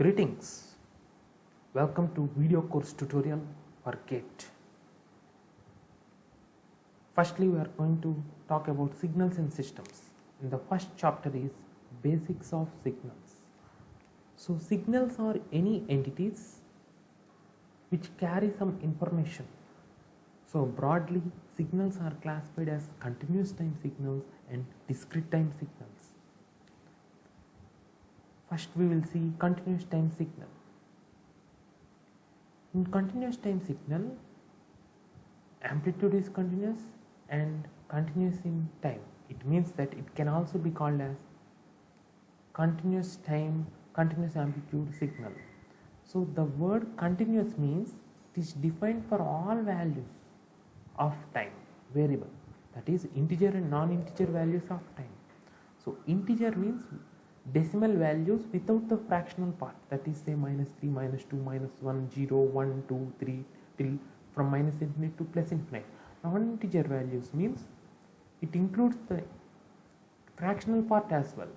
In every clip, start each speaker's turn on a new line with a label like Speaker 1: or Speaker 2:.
Speaker 1: Greetings, welcome to video course tutorial for GATE. Firstly, we are going to talk about signals and systems. In the first chapter is basics of signals. So signals are any entities which carry some information. So broadly, signals are classified as continuous time signals and discrete time signals. First we will see continuous time signal. In continuous time signal, amplitude is continuous and continuous in time. It means that it can also be called as continuous time, continuous amplitude signal. So the word continuous means it is defined for all values of time variable, that is integer and non-integer values of time. So integer means decimal values without the fractional part, that is say -3, -2, -1, 0, 1, 2, 3 till from minus infinite to plus infinite. Non-integer values means it includes the fractional part as well.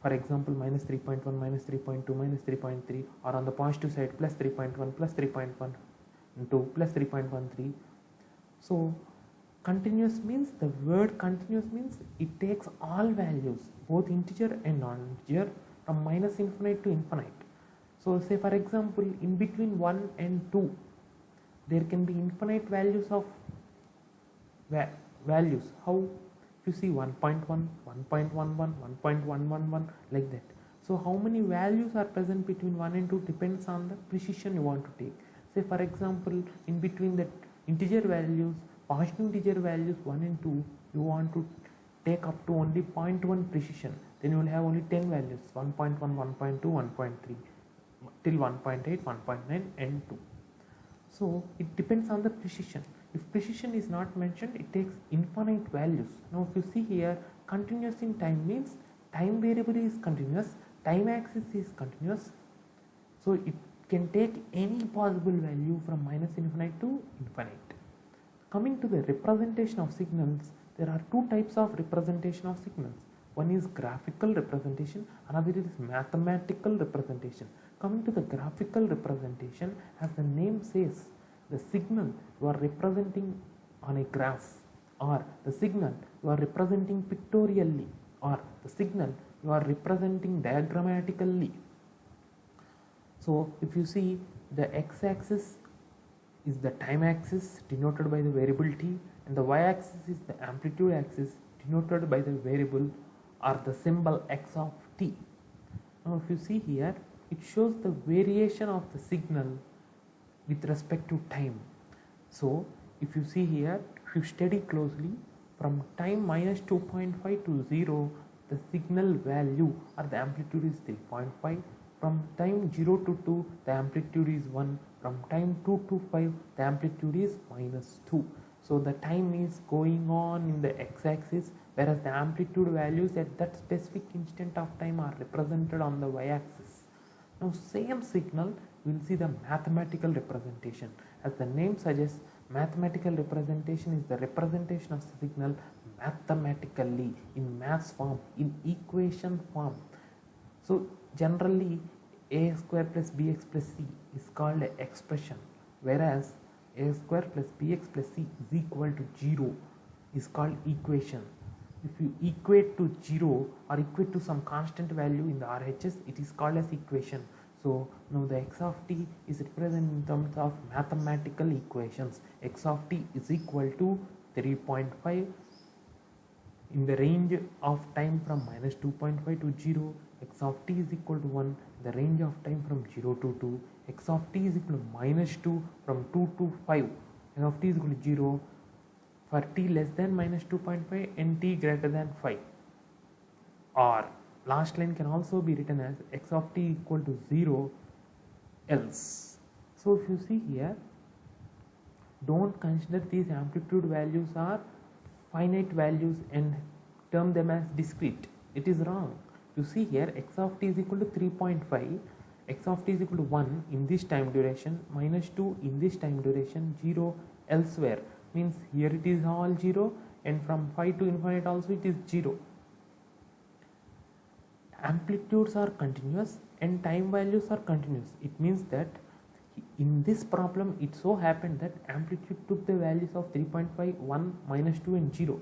Speaker 1: For example, -3.1, -3.2, -3.3, or on the positive side +3.1, +3.1 into +3.13. So continuous means, the word continuous means it takes all values, both integer and non-integer, from minus infinite to infinite. So say for example, in between 1 and 2 there can be infinite values of values. How? If you see 1.1, 1.11, 1.111, like that. So how many values are present between 1 and 2 depends on the precision you want to take. Say for example, in between the integer values, positive integer values 1 and 2, you want to take up to only 0.1 precision, then you will have only 10 values, 1.1, 1.2, 1.3 till 1.8, 1.9 and 2. So it depends on the precision. If precision is not mentioned, it takes infinite values. Now if you see here, continuous in time means time variable is continuous, time axis is continuous, so it can take any possible value from minus infinite to infinite. Coming to the representation of signals, there are two types of representation of signals. One is graphical representation, another is mathematical representation. Coming to the graphical representation, as the name says, the signal you are representing on a graph, or the signal you are representing pictorially, or the signal you are representing diagrammatically. So if you see, the x-axis is the time axis denoted by the variable t, and the y-axis is the amplitude axis denoted by the variable or the symbol x of t. Now if you see here, it shows the variation of the signal with respect to time. So if you see here, if you study closely, from time -2.5 to 0, the signal value or the amplitude is 3.5. From time 0 to 2, the amplitude is 1. From time 2 to 5, the amplitude is -2. So the time is going on in the x-axis, whereas the amplitude values at that specific instant of time are represented on the y-axis. Now same signal, we will see the mathematical representation. As the name suggests, mathematical representation is the representation of the signal mathematically, in maths form, in equation form. So generally a square plus bx plus c is called an expression, whereas a square plus bx plus c is equal to 0 is called equation. If you equate to 0 or equate to some constant value in the RHS, it is called as equation. So now the x of t is represented in terms of mathematical equations. X of t is equal to 3.5 in the range of time from -2.5 to 0. X of t is equal to 1, the range of time from 0 to 2. X of t is equal to -2 from 2 to 5. X of t is equal to 0 for t less than -2.5 and t greater than 5. Or last line can also be written as x of t equal to 0 else. So if you see here, don't consider these amplitude values are finite values and term them as discrete. It is wrong. You see here, x of t is equal to 3.5, x of t is equal to 1 in this time duration, -2 in this time duration, 0 elsewhere. Means here it is all 0, and from 5 to infinite also it is 0. Amplitudes are continuous and time values are continuous. It means that in this problem it so happened that amplitude took the values of 3.5, 1, minus 2 and 0,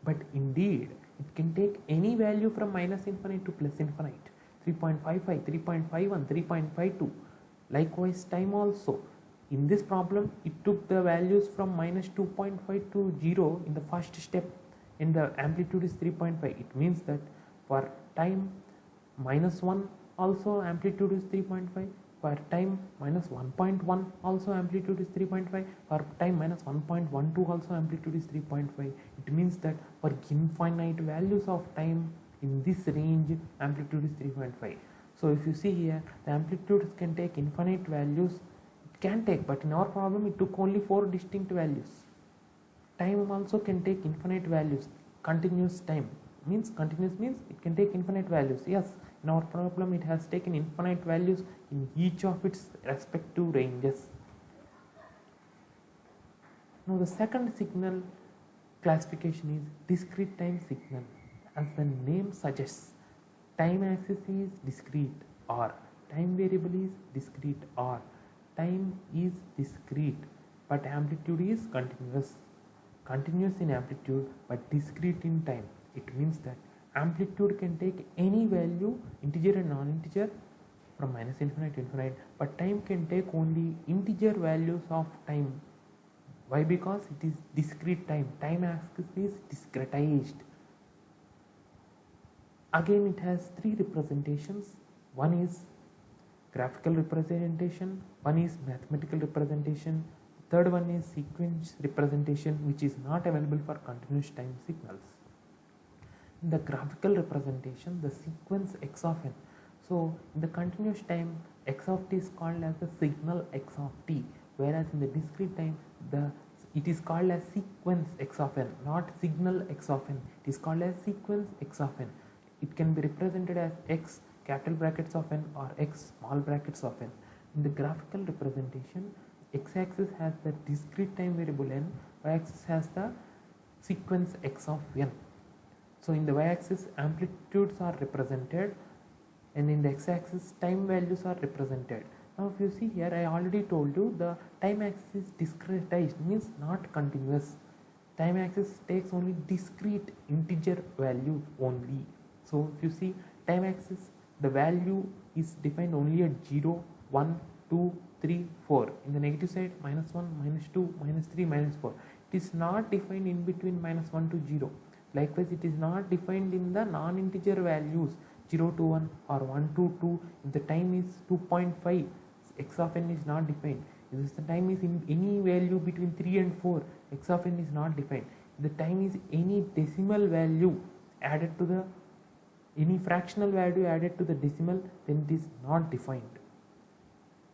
Speaker 1: but indeed it can take any value from minus infinite to plus infinite, 3.55, 3.51, 3.52. Likewise time also. In this problem it took the values from minus 2.5 to 0 in the first step and the amplitude is 3.5. It means that for time minus 1 also amplitude is 3.5, for time minus 1.1 also amplitude is 3.5, for time minus 1.12 also amplitude is 3.5. It means that for infinite values of time in this range amplitude is 3.5. So if you see here, the amplitudes can take infinite values, it can take, but in our problem it took only 4 distinct values. Time also can take infinite values. Continuous time means, continuous means it can take infinite values. Yes, in our problem it has taken infinite values in each of its respective ranges. Now the second signal classification is discrete time signal. As the name suggests, time axis is discrete or time variable is discrete or time is discrete but amplitude is continuous. Continuous in amplitude but discrete in time. It means that amplitude can take any value, integer and non-integer, from minus infinite to infinite, but time can take only integer values of time. Why? Because it is discrete time. Time axis is discretized. Again it has 3 representations. One is graphical representation, one is mathematical representation, third one is sequence representation, which is not available for continuous time signals. In the graphical representation, the sequence x of n. So in the continuous time, x of t is called as the signal x of t, whereas in the discrete time it is called as sequence x of n, not signal x of n. It is called as sequence x of n. It can be represented as x capital brackets of n or x small brackets of n. In the graphical representation, x-axis has the discrete time variable n, y-axis has the sequence x of n. So in the y-axis amplitudes are represented and in the x-axis time values are represented. Now if you see here, I already told you the time axis is discretized, means not continuous. Time axis takes only discrete integer value only. So if you see time axis, the value is defined only at 0, 1, 2, 3, 4. In the negative side, minus 1, minus 2, minus 3, minus 4. It is not defined in between minus 1 to 0. Likewise, it is not defined in the non-integer values 0 to 1 or 1 to 2. If the time is 2.5, x of n is not defined. If the time is in any value between 3 and 4, x of n is not defined. If the time is any decimal value added to the, any fractional value added to the decimal, then it is not defined.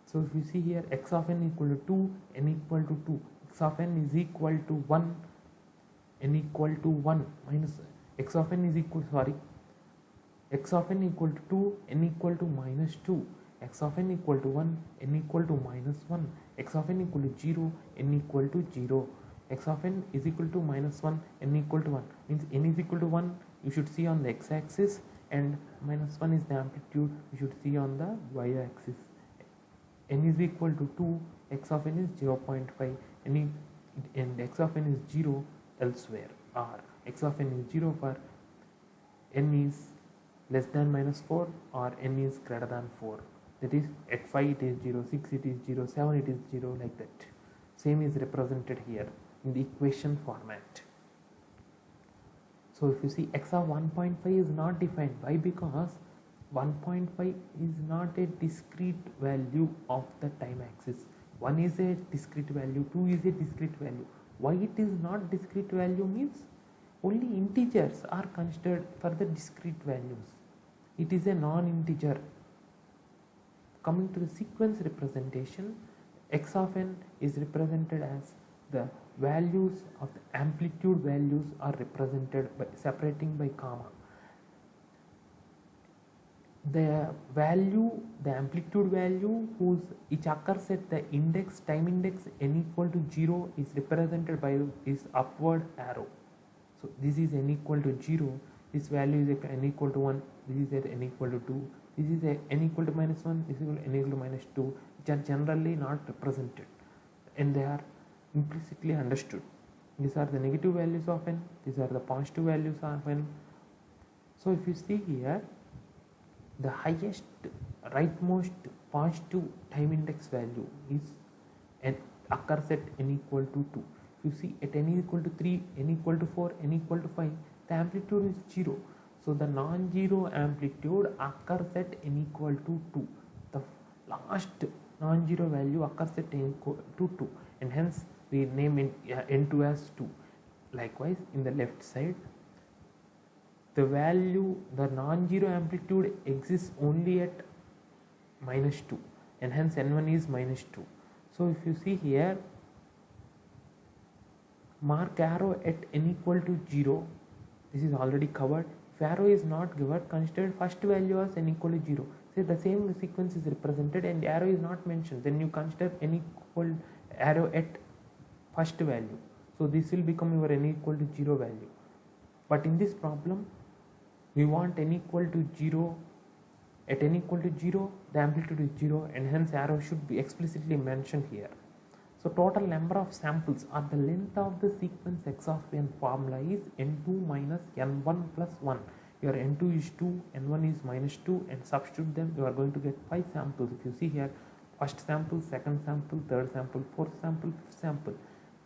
Speaker 1: So if you see here, x of n equal to 2, n equal to 2, x of n is equal to 1, n equal to 1 minus x of n is equal, x of n equal to 2, n equal to minus 2, x of n equal to 1, n equal to minus 1, x of n equal to 0, n equal to 0, x of n is equal to minus 1, n equal to 1, means n is equal to 1 you should see on the x-axis and minus 1 is the amplitude you should see on the y-axis. N is equal to 2, x of n is 0.5, and x of n is 0 elsewhere, or x of n is 0 for n is less than minus 4 or n is greater than 4. That is, at 5 it is 0, 6 it is 0, 7 it is 0, like that. Same is represented here in the equation format. So if you see, x of 1.5 is not defined. Why? Because 1.5 is not a discrete value of the time axis. 1 is a discrete value, 2 is a discrete value. Why it is not discrete value means only integers are considered for the discrete values. It is a non-integer. Coming to the sequence representation, x of n is represented as the values of the amplitude values are represented by separating by comma. The value, the amplitude value which occurs at the index, time index n equal to 0 is represented by this upward arrow. So this is n equal to 0, this value is at n equal to 1, this is at n equal to 2, this is a n equal to minus 1, this is equal to n equal to minus 2, which are generally not represented and they are implicitly understood. These are the negative values of n, these are the positive values of n. So if you see here, the highest rightmost positive time index value is n occurs at n equal to 2. If you see at n equal to 3, n equal to 4, n equal to 5, the amplitude is 0. So the non-zero amplitude occurs at n equal to 2. The last non-zero value occurs at n equal to 2, and hence we name n2 as 2. Likewise, in the left side, the value, the non-zero amplitude exists only at minus 2, and hence n1 is minus 2. So if you see here, mark arrow at n equal to 0, this is already covered. If arrow is not given, consider first value as n equal to 0. Say the same sequence is represented and arrow is not mentioned, then you consider n equal arrow at first value. So this will become your n equal to 0 value. But in this problem, we want n equal to 0. At n equal to 0, the amplitude is 0, and hence arrow should be explicitly mentioned here. So total number of samples or the length of the sequence x of n formula is n2 minus n1 plus 1. Your n2 is 2, n1 is minus 2, and substitute them, you are going to get 5 samples. If you see here, first sample, second sample, third sample, fourth sample, fifth sample.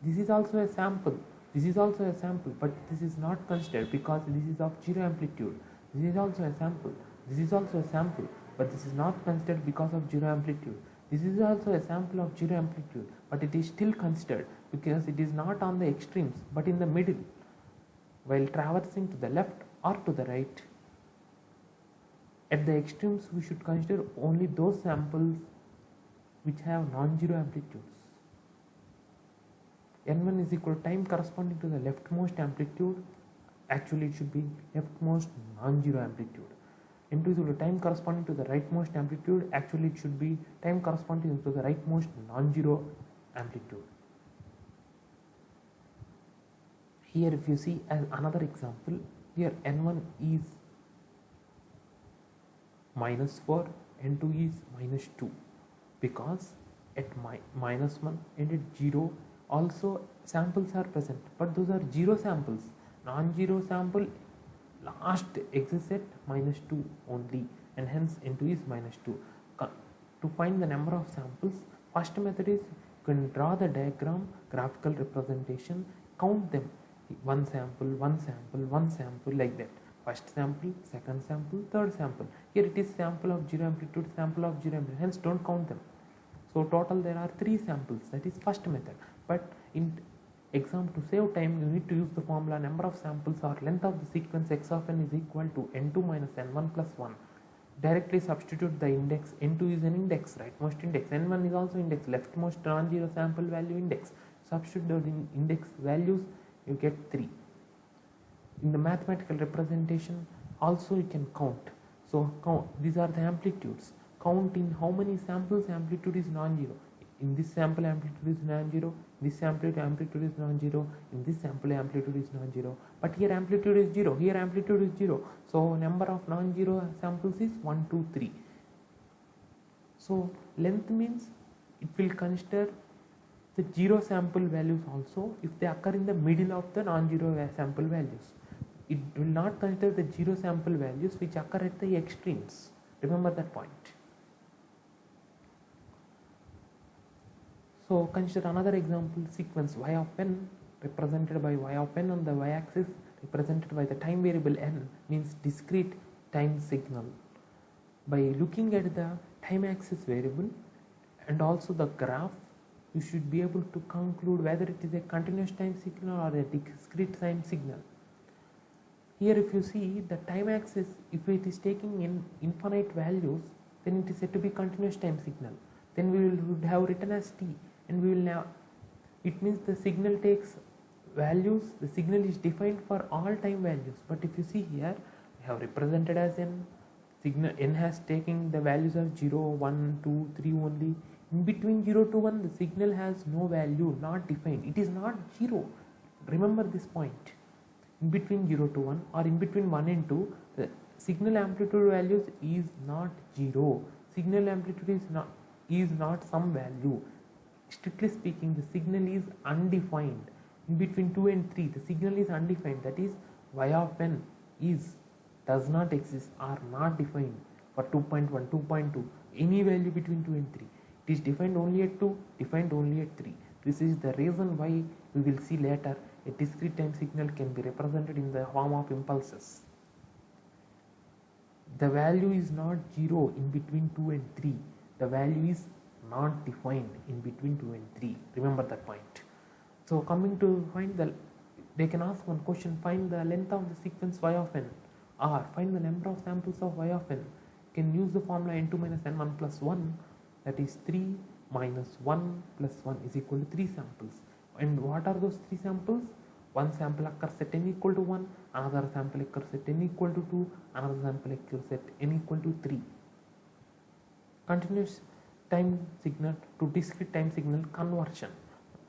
Speaker 1: This is also a sample. This is also a sample, but this is not considered because this is of 0 amplitude. This is also a sample. This is also a sample, but this is not considered because of 0 amplitude. This is also a sample of 0 amplitude, but it is still considered because it is not on the extremes but in the middle, while traversing to the left or to the right. At the extremes, we should consider only those samples which have non-zero amplitudes. n1 is equal to time corresponding to the leftmost amplitude. Actually, it should be leftmost non-zero amplitude. n2 is equal to time corresponding to the rightmost amplitude. Actually, it should be time corresponding to the rightmost non-zero amplitude. Here, if you see as another example, here n1 is minus 4, n2 is minus 2, because at minus 1 and at 0 also samples are present, but those are 0 samples. Non-zero sample last exists at minus 2 only, and hence n2 is minus 2. To find the number of samples, first method is you can draw the diagram, graphical representation, count them, one sample, one sample, one sample, like that. First sample, second sample, third sample. Here it is sample of 0 amplitude, sample of 0 amplitude, hence don't count them. So total there are 3 samples, that is first method. But in exam, to save time, you need to use the formula number of samples or length of the sequence x of n is equal to n2 minus n1 plus 1. Directly substitute the index. n2 is an index, rightmost index. n1 is also index, leftmost non-zero sample value index. Substitute the index values, you get 3. In the mathematical representation, also you can count. So these are the amplitudes. Count in how many samples amplitude is non-zero. In this sample, amplitude is non-zero. This sample amplitude is non-zero. In this sample, amplitude is non-zero. But here amplitude is 0. Here amplitude is 0. So number of non-zero samples is 1, 2, 3. So length means it will consider the 0 sample values also if they occur in the middle of the non-zero sample values. It will not consider the 0 sample values which occur at the extremes. Remember that point. So consider another example, sequence y of n represented by y of n on the y-axis represented by the time variable n means discrete time signal. By looking at the time axis variable and also the graph, you should be able to conclude whether it is a continuous time signal or a discrete time signal. Here if you see the time axis, if it is taking in infinite values, then it is said to be continuous time signal. Then we would have written as t, and we will now, it means the signal takes values, the signal is defined for all time values. But if you see here, we have represented as n, signal n has taken the values of 0, 1, 2, 3 only. In between 0 to 1, the signal has no value, not defined. It is not 0. Remember this point. In between 0 to 1 or in between 1 and 2, the signal amplitude values is not 0. Signal amplitude is not some value. Strictly speaking, the signal is undefined. In between 2 and 3, the signal is undefined. That is, y of n does not exist or not defined for 2.1, 2.2, any value between 2 and 3. It is defined only at 2, defined only at 3. This is the reason why we will see later a discrete time signal can be represented in the form of impulses. The value is not 0 in between 2 and 3. The value is not defined in between 2 and 3. Remember that point. So coming to they can ask one question, find the length of the sequence y of n, or find the number of samples of y of n. Can use the formula n2 minus n1 plus 1, that is 3 minus 1 plus 1 is equal to 3 samples. And what are those 3 samples? One sample occurs at n equal to 1, another sample occurs at n equal to 2, another sample occurs at n equal to 3. Continuous time signal to discrete time signal conversion.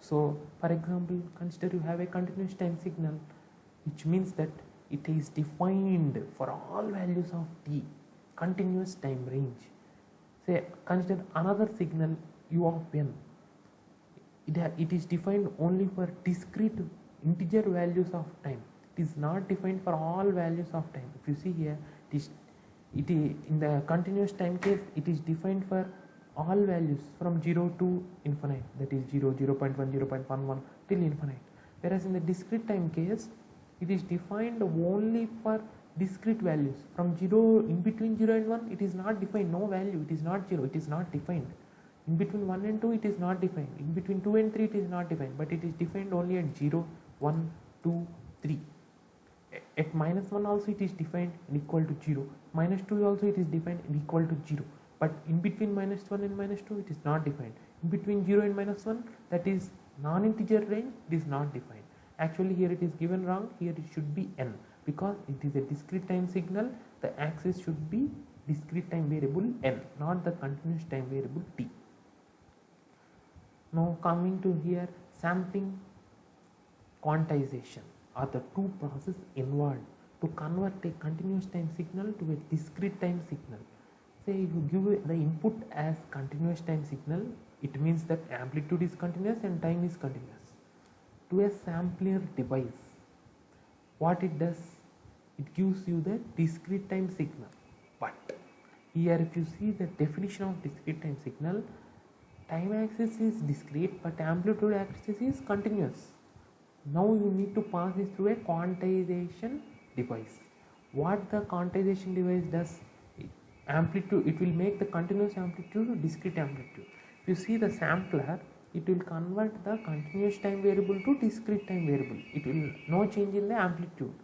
Speaker 1: So for example, consider you have a continuous time signal, which means that it is defined for all values of t, continuous time range. Say consider another signal u of n. It is defined only for discrete integer values of time. It is not defined for all values of time. If you see here, in the continuous time case, it is defined for all values from 0 to infinite, that is 0, 0.1, 0.11 till infinite. Whereas in the discrete time case, it is defined only for discrete values. From 0, in between 0 and 1, it is not defined, no value, it is not 0, it is not defined. In between 1 and 2, it is not defined. In between 2 and 3, it is not defined, but it is defined only at 0, 1, 2, 3. At minus 1 also it is defined and equal to 0. Minus 2 also it is defined and equal to 0. But in between minus 1 and minus 2, it is not defined. In between 0 and minus 1, that is non-integer range, it is not defined. Actually here it is given wrong, here it should be n, because it is a discrete time signal. The axis should be discrete time variable n, not the continuous time variable t. Now coming to here, sampling, quantization are the two processes involved to convert a continuous time signal to a discrete time signal. Say if you give the input as continuous time signal, it means that amplitude is continuous and time is continuous. To a sampler device, what it does, it gives you the discrete time signal. But here if you see the definition of discrete time signal, time axis is discrete but amplitude axis is continuous. Now you need to pass this through a quantization device. What the quantization device does, amplitude, it will make the continuous amplitude to discrete amplitude. If you see the sampler, it will convert the continuous time variable to discrete time variable. It will no change in the amplitude.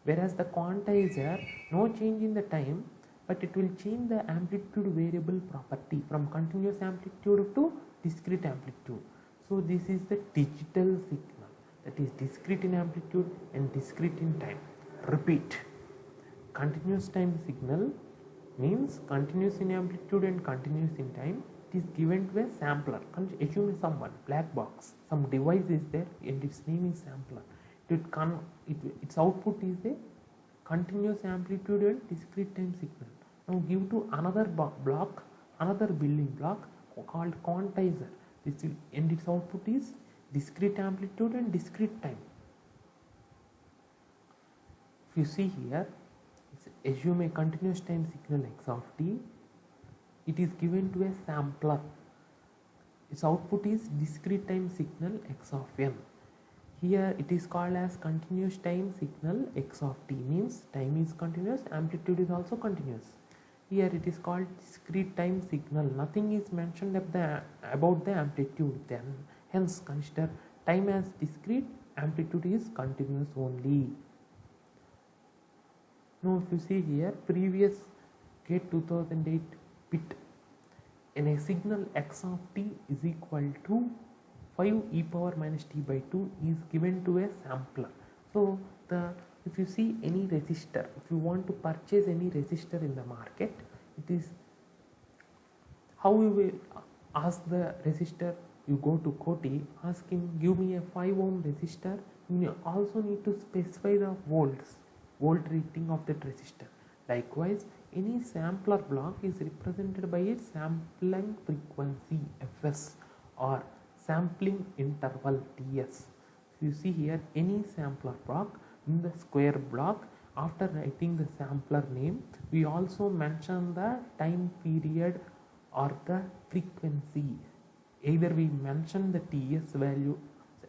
Speaker 1: Whereas the quantizer, no change in the time, but it will change the amplitude variable property from continuous amplitude to discrete amplitude. So this is the digital signal, that is discrete in amplitude and discrete in time. Repeat, continuous time signal means continuous in amplitude and continuous in time. It is given to a sampler. Assume someone, black box, some device is there and its name is sampler. Its output is a continuous amplitude and discrete time signal. Now give to another block, another building block called quantizer. And its output is discrete amplitude and discrete time. If you see here, assume a continuous time signal x of t. It is given to a sampler. Its output is discrete time signal x of n. Here it is called as continuous time signal x of t, means time is continuous, amplitude is also continuous. Here it is called discrete time signal. Nothing is mentioned about the amplitude. Then hence consider time as discrete, amplitude is continuous only. Now if you see here, previous GATE 2008 bit in a signal x of t is equal to 5 e power minus t by 2 is given to a sampler. So if you see any resistor, if you want to purchase any resistor in the market, it is how you will ask the resistor. You go to Koti, ask him, give me a 5 ohm resistor. You also need to specify the volts. volt rating of that resistor. Likewise, any sampler block is represented by a sampling frequency Fs or sampling interval Ts. So you see here, any sampler block, in the square block, after writing the sampler name, we also mention the time period or the frequency. Either we mention the Ts value,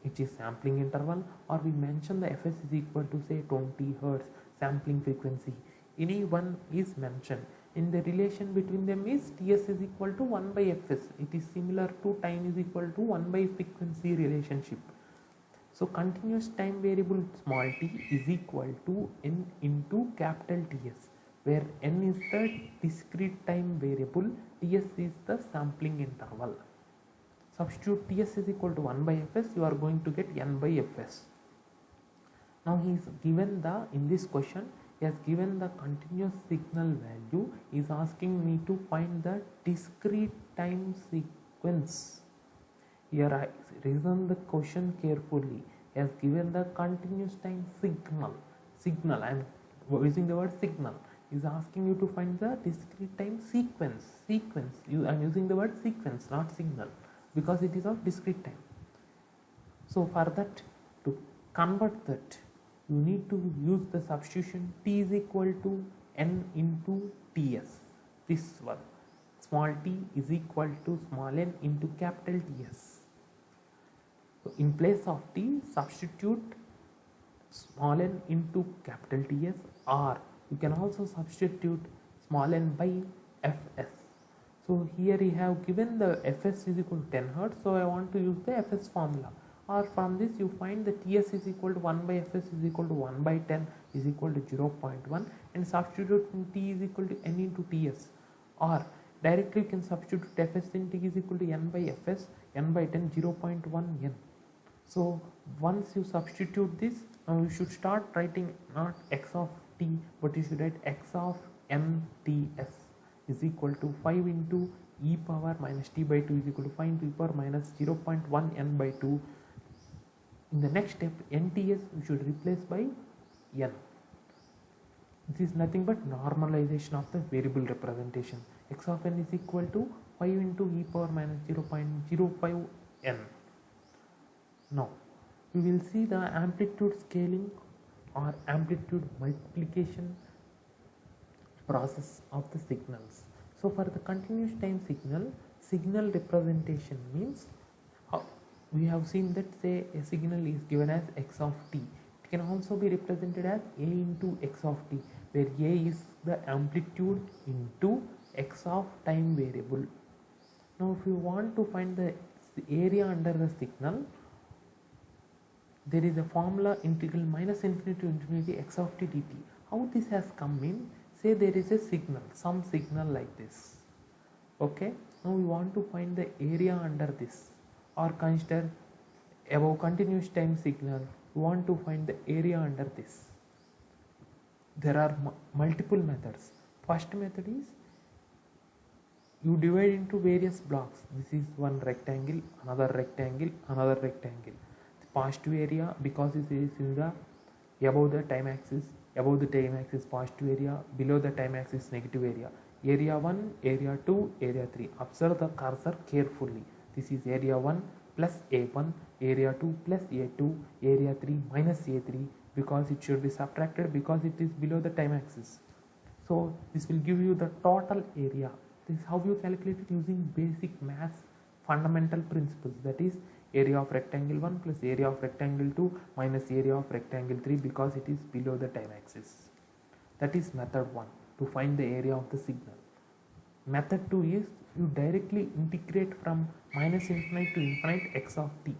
Speaker 1: which is sampling interval, or we mention the Fs is equal to say 20 Hz sampling frequency. Any one is mentioned. In the relation between them is Ts is equal to 1 by Fs. It is similar to time is equal to 1 by frequency relationship. So continuous time variable small t is equal to n into capital Ts, where n is the discrete time variable, Ts is the sampling interval. Substitute Ts is equal to 1 by Fs, you are going to get n by Fs. Now he is given in this question, he has given the continuous signal value, he is asking me to find the discrete time sequence. Here I reason the question carefully. He has given the continuous time signal. I am using the word signal. He is asking you to find the discrete time sequence. I am using the word sequence, not signal, because it is of discrete time. So for that, to convert that, you need to use the substitution t is equal to n into Ts. This one, small t is equal to small n into capital Ts. So in place of t, substitute small n into capital Ts, or you can also substitute small n by Fs. So here we have given the Fs is equal to 10 Hz, so I want to use the Fs formula. Or from this you find the Ts is equal to 1 by Fs is equal to 1 by 10 is equal to 0.1, and substitute t is equal to n into Ts. Or directly you can substitute Fs in t is equal to n by Fs, n by 10, 0.1 n. So once you substitute this, now you should start writing not x of t, but you should write x of nTs is equal to 5 into e power minus t by 2 is equal to 5 into e power minus 0.1 n by 2. In the next step, nTs you should replace by n. This is nothing but normalization of the variable representation. X of n is equal to 5 into e power minus 0.05 n. Now we will see the amplitude scaling or amplitude multiplication process of the signals. So for the continuous time signal representation means, we have seen that say a signal is given as x of t. It can also be represented as a into x of t, where a is the amplitude into x of time variable. Now if you want to find the area under the signal, there is a formula integral minus infinity to infinity x of t dt. How this has come in? Say there is a signal, some signal like this. Okay, now we want to find the area under this, or consider above continuous time signal, we want to find the area under this. There are multiple methods. First method is you divide into various blocks. This is one rectangle, another rectangle, another rectangle. Positive area, because it is above the time axis, positive area, below the time axis negative area. Area 1, area 2, area 3. Observe the cursor carefully. This is area 1 plus A1, area 2 plus A2, area 3 minus A3, because it should be subtracted because it is below the time axis. So this will give you the total area. This is how you calculate it using basic maths fundamental principles, that is area of rectangle 1 plus area of rectangle 2 minus area of rectangle 3, because it is below the time axis. That is method 1 to find the area of the signal. Method 2 is you directly integrate from minus infinite to infinite x of t.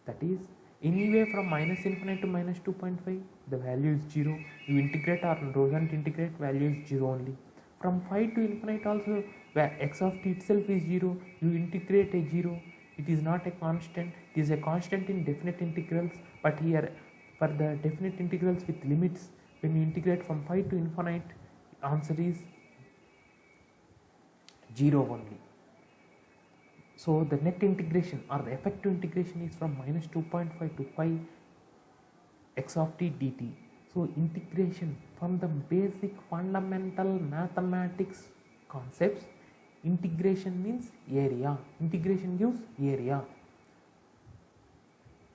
Speaker 1: That is, anyway from minus infinite to minus 2.5 the value is 0. You integrate or don't integrate, value is 0 only. From 5 to infinite also, where x of t itself is 0, you integrate a 0. It is not a constant, it is a constant in definite integrals, but here for the definite integrals with limits, when you integrate from 5 to infinite, answer is 0 only. So the net integration or the effective integration is from minus 2.5 to 5 x of t dt. So integration from the basic fundamental mathematics concepts, integration means area. Integration gives area.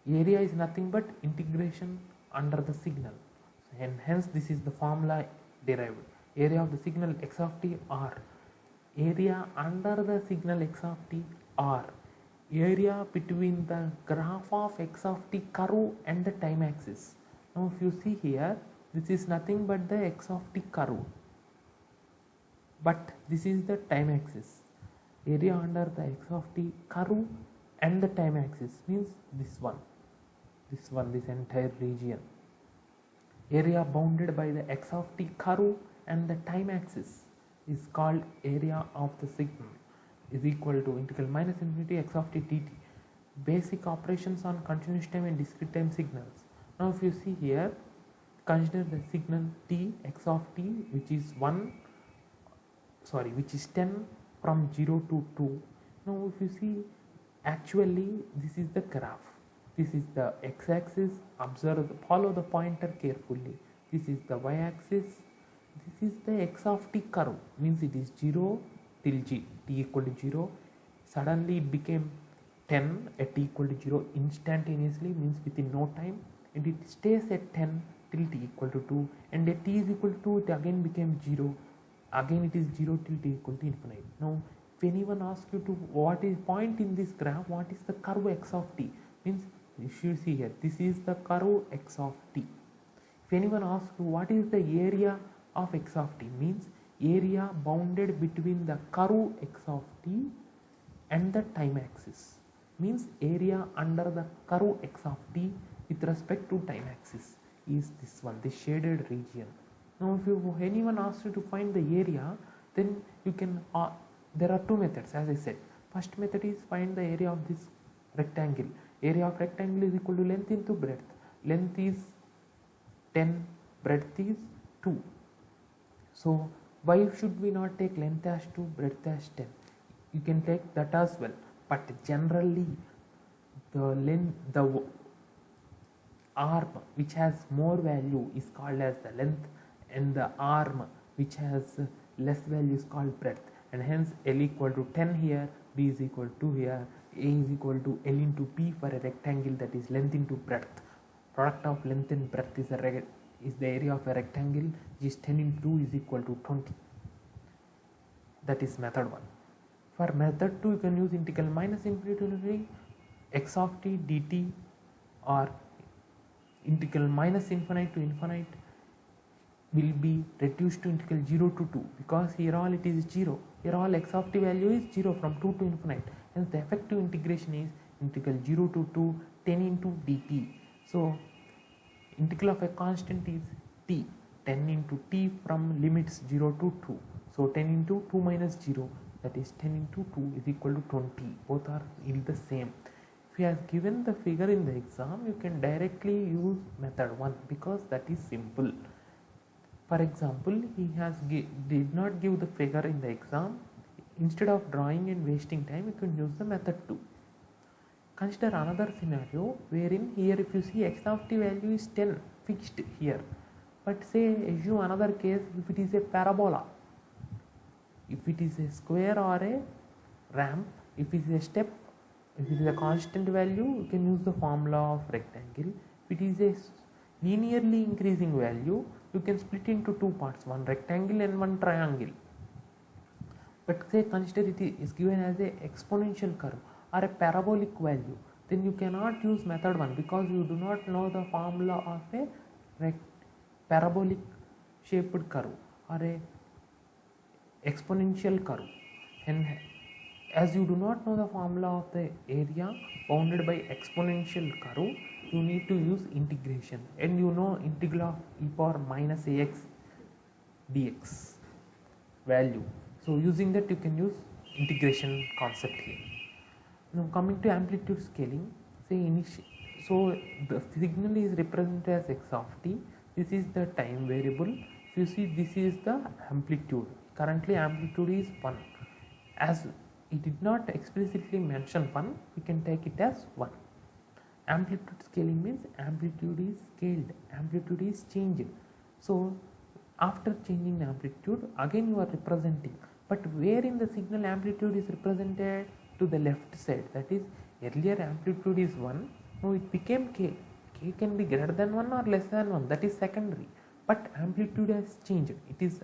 Speaker 1: Area is nothing but integration under the signal, and hence this is the formula derived. Area of the signal x of t r. Area under the signal x of t r. Area between the graph of x of t curve and the time axis. Now if you see here, this is nothing but the x of t curve, but this is the time axis. Area under the x of t curve and the time axis means this entire region. Area bounded by the x of t curve and the time axis is called area of the signal, is equal to integral minus infinity x of t dt. Basic operations on continuous time and discrete time signals. Now if you see here, consider the signal t x of t, which is 10 from 0 to 2. Now if you see, actually this is the graph. This is the x-axis. Follow the pointer carefully. This is the y-axis. This is the x of t curve, means it is 0 till t equal to 0. Suddenly it became 10 at t equal to 0 instantaneously, means within no time, and it stays at 10 till t equal to 2, and at t is equal to 2 it again became 0. Again it is 0 till t equal to infinite. Now if anyone asks you to what is point in this graph, what is the curve x of t, means you should see here, this is the curve x of t. If anyone asks you what is the area of x of t, means area bounded between the curve x of t and the time axis, means area under the curve x of t with respect to time axis is this one, this shaded region. Now if anyone asks you to find the area, then you can there are two methods, as I said. First method is find the area of this rectangle. Area of rectangle is equal to length into breadth. Length is 10, breadth is 2. So why should we not take length as 2, breadth as 10? You can take that as well, but generally the arm which has more value is called as the length, and the arm which has less value is called breadth, and hence L equal to 10 here, B is equal to here, A is equal to L into P for a rectangle, that is length into breadth. Product of length and breadth is the area of a rectangle, which is 10 into 2 is equal to 20. That is method 1. For method 2, you can use integral minus infinity x of t dt, or integral minus infinite to infinite will be reduced to integral 0 to 2, because here all it is 0. Here all x of t value is 0 from 2 to infinite. Hence the effective integration is integral 0 to 2 10 into dt. So integral of a constant is t, 10 into t from limits 0 to 2. So 10 into 2 minus 0, that is 10 into 2 is equal to 20. Both are in the same. If he has given the figure in the exam, you can directly use method 1 because that is simple. For example, he did not give the figure in the exam. Instead of drawing and wasting time, you can use the method 2. Consider another scenario wherein here if you see x of t value is 10 fixed here, but say assume another case, if it is a parabola, if it is a square or a ramp, if it is a step, if it is a constant value, you can use the formula of rectangle. If it is a linearly increasing value, you can split into two parts, one rectangle and one triangle. But say consider it is given as a exponential curve or a parabolic value, then you cannot use method 1 because you do not know the formula of a parabolic shaped curve or a exponential curve. And as you do not know the formula of the area bounded by exponential curve, you need to use integration, and you know integral of e power minus ax dx value. So using that you can use integration concept here. Now coming to amplitude scaling, so the signal is represented as x of t. This is the time variable. If you see, this is the amplitude. Currently amplitude is 1. As it did not explicitly mention 1, we can take it as 1. Amplitude scaling means amplitude is scaled, amplitude is changed. So after changing the amplitude, again you are representing, but where in the signal amplitude is represented? To the left side. That is, earlier amplitude is 1, now it became k. K can be greater than 1 or less than 1, that is secondary, but amplitude has changed, it is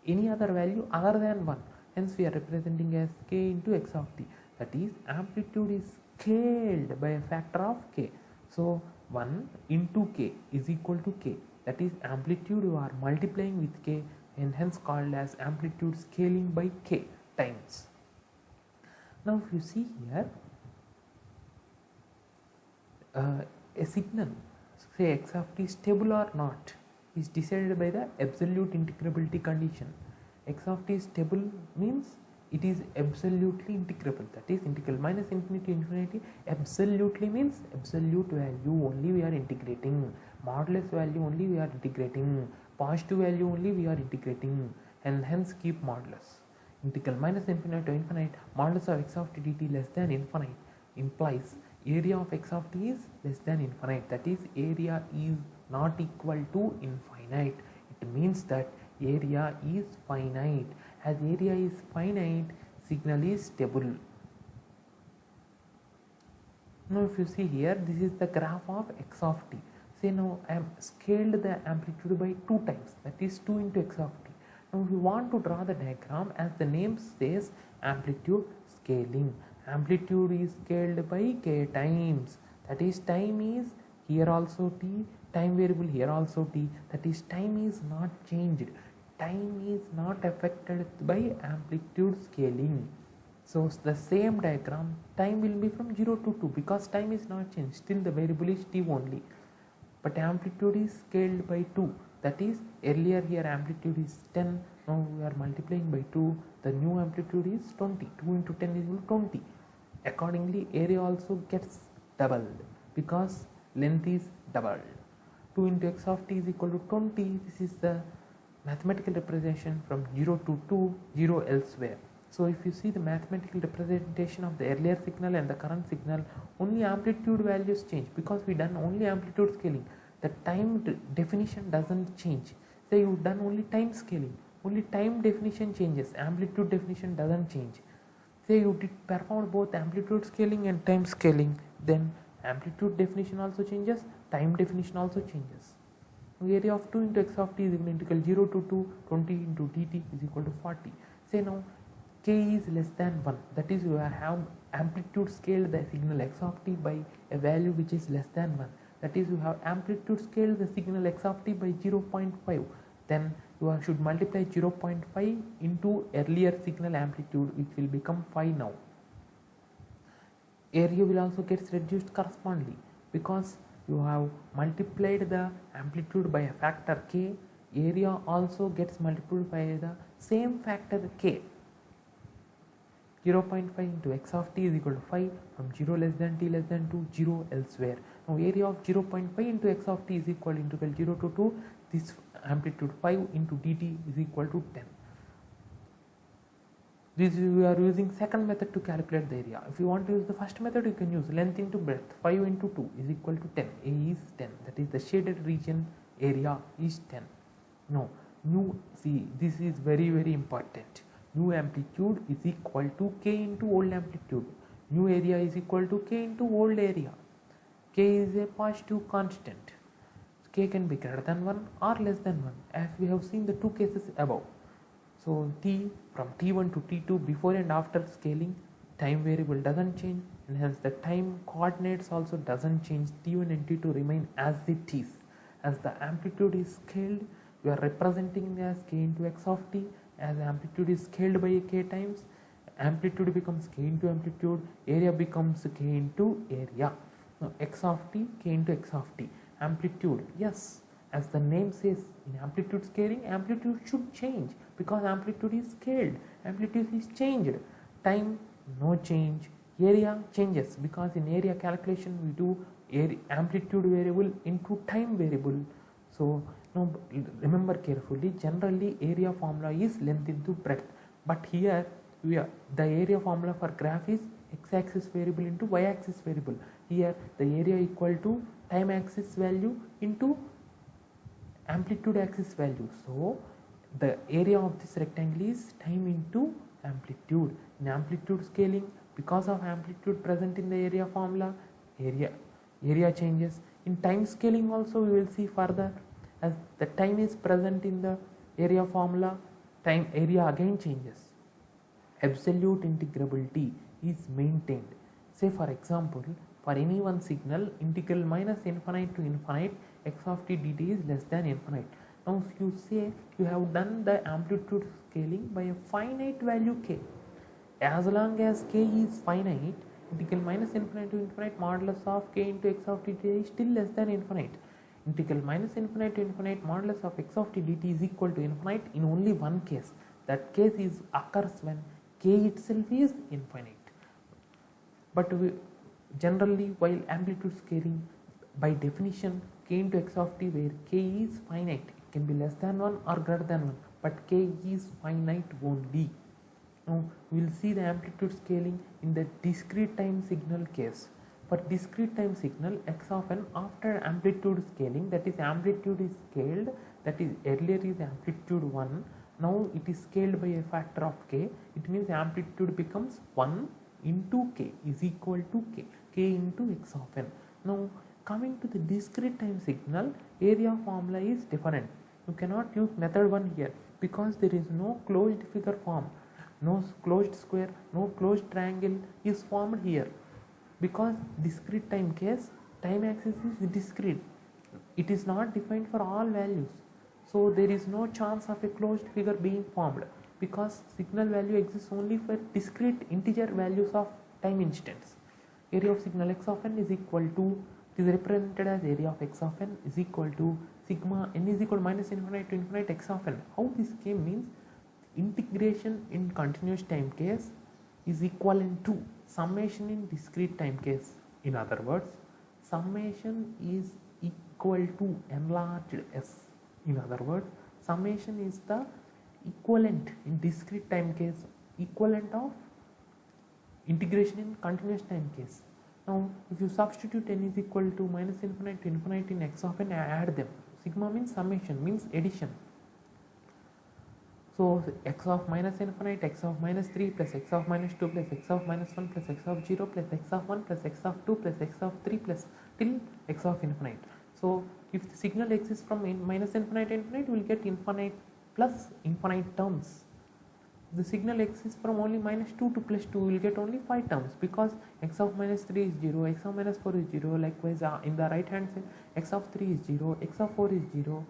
Speaker 1: any other value other than 1, hence we are representing as k into x of t. That is, amplitude is scaled by a factor of k. So 1 into k is equal to k, that is, amplitude you are multiplying with k, and hence called as amplitude scaling by k times. Now if you see here, a signal, say x of t is stable or not, is decided by the absolute integrability condition. X of t is stable means it is absolutely integrable, that is, integral minus infinity to infinity. Absolutely means absolute value only we are integrating, modulus value only we are integrating, positive value only we are integrating, and hence keep modulus. Integral minus infinite to infinite, modulus of x of t dt less than infinite implies area of x of t is less than infinite, that is, area is not equal to infinite. It means that area is finite. As area is finite, signal is stable. Now if you see here, this is the graph of x of t. Say now I have scaled the amplitude by 2 times, that is 2 into x of t. Now if you want to draw the diagram, as the name says, amplitude scaling. Amplitude is scaled by k times, that is, time is here also t, time variable here also t, that is, time is not changed, time is not affected by amplitude scaling. So the same diagram, time will be from 0 to 2 because time is not changed, still the variable is t only, but amplitude is scaled by 2, that is, earlier here amplitude is 10, now we are multiplying by 2, the new amplitude is 20, 2 into 10 is equal to 20. Accordingly, area also gets doubled because length is doubled. 2 into x of t is equal to 20. This is the mathematical representation from 0 to 2, 0 elsewhere. So if you see the mathematical representation of the earlier signal and the current signal, only amplitude values change because we done only amplitude scaling. The time definition doesn't change. Say you done only time scaling, only time definition changes, amplitude definition doesn't change. Say you did perform both amplitude scaling and time scaling, then amplitude definition also changes, time definition also changes. Area of 2 into x of t is equal to integral 0 to 2, 20 into dt is equal to 40. Say now k is less than 1, that is, you have amplitude scaled the signal x of t by a value which is less than 1, that is, you have amplitude scaled the signal x of t by 0.5, then you should multiply 0.5 into earlier signal amplitude, which will become 5 now. Area will also gets reduced correspondingly because you have multiplied the amplitude by a factor k, area also gets multiplied by the same factor k. 0.5 into x of t is equal to 5, from 0 less than t less than 2, 0 elsewhere. Now area of 0.5 into x of t is equal to integral 0 to 2, this amplitude 5 into dt is equal to 10. This we are using second method to calculate the area. If you want to use the first method, you can use length into breadth. 5 into 2 is equal to 10. A is 10. That is, the shaded region area is 10. Now, see, this is very important. New amplitude is equal to k into old amplitude. New area is equal to k into old area. K is a positive constant. K can be greater than 1 or less than 1, as we have seen the two cases above. So t from t1 to t2, before and after scaling, time variable doesn't change, and hence the time coordinates also doesn't change. T1 and t2 remain as it is. As the amplitude is scaled, we are representing as k into x of t. As amplitude is scaled by k times, amplitude becomes k into amplitude, area becomes k into area. Now x of t, k into x of t. Amplitude, yes, as the name says, in amplitude scaling, amplitude should change because amplitude is scaled, amplitude is changed. Time, no change. Area changes because in area calculation we do amplitude variable into time variable. So now remember carefully, generally area formula is length into breadth, but here the area formula for graph is x x-axis variable into y-axis variable. Here the area equal to time axis value into amplitude axis value. So the area of this rectangle is time into amplitude. In amplitude scaling, because of amplitude present in the area formula, area changes. In time scaling also we will see further, as the time is present in the area formula, area again changes. Absolute integrability is maintained. Say for example, for any one signal, integral minus infinite to infinite x of t dt is less than infinite. Now you say you have done the amplitude scaling by a finite value k. As long as k is finite, integral minus infinite to infinite modulus of k into x of t dt is still less than infinite. Integral minus infinite to infinite modulus of x of t dt is equal to infinite in only one case. That case occurs when k itself is infinite. But generally, while amplitude scaling, by definition, k into x of t, where k is finite, it can be less than 1 or greater than 1, but k is finite only. Now we will see the amplitude scaling in the discrete time signal case. For discrete time signal, x of n after amplitude scaling, that is amplitude is scaled, that is earlier is amplitude 1, now it is scaled by a factor of k. It means amplitude becomes 1 into k is equal to k into x of n. Now coming to the discrete time signal, area formula is different. You cannot use method 1 here because there is no closed figure form, no closed square, no closed triangle is formed here. Because discrete time case, time axis is discrete, it is not defined for all values, so there is no chance of a closed figure being formed, because signal value exists only for discrete integer values of time instants. Area of signal x of n is equal to, it is represented as area of x of n is equal to sigma n is equal to minus infinite to infinite x of n. How this came means, integration in continuous time case is equivalent to summation in discrete time case. In other words, summation is equal to enlarged s. In other words, summation is the equivalent in discrete time case, equivalent of integration in continuous time case. Now if you substitute n is equal to minus infinite to infinite in x of n, add them. Sigma means summation, means addition. So x of minus infinite, x of minus 3 plus x of minus 2 plus x of minus 1 plus x of 0 plus x of 1 plus x of 2 plus x of 3 plus till x of infinite. So if the signal exists from minus infinite to infinite, you will get infinite plus infinite terms. The signal exists from only minus 2 to plus 2, you will get only 5 terms, because x of minus 3 is 0, x of minus 4 is 0, likewise in the right hand side x of 3 is 0, x of 4 is 0.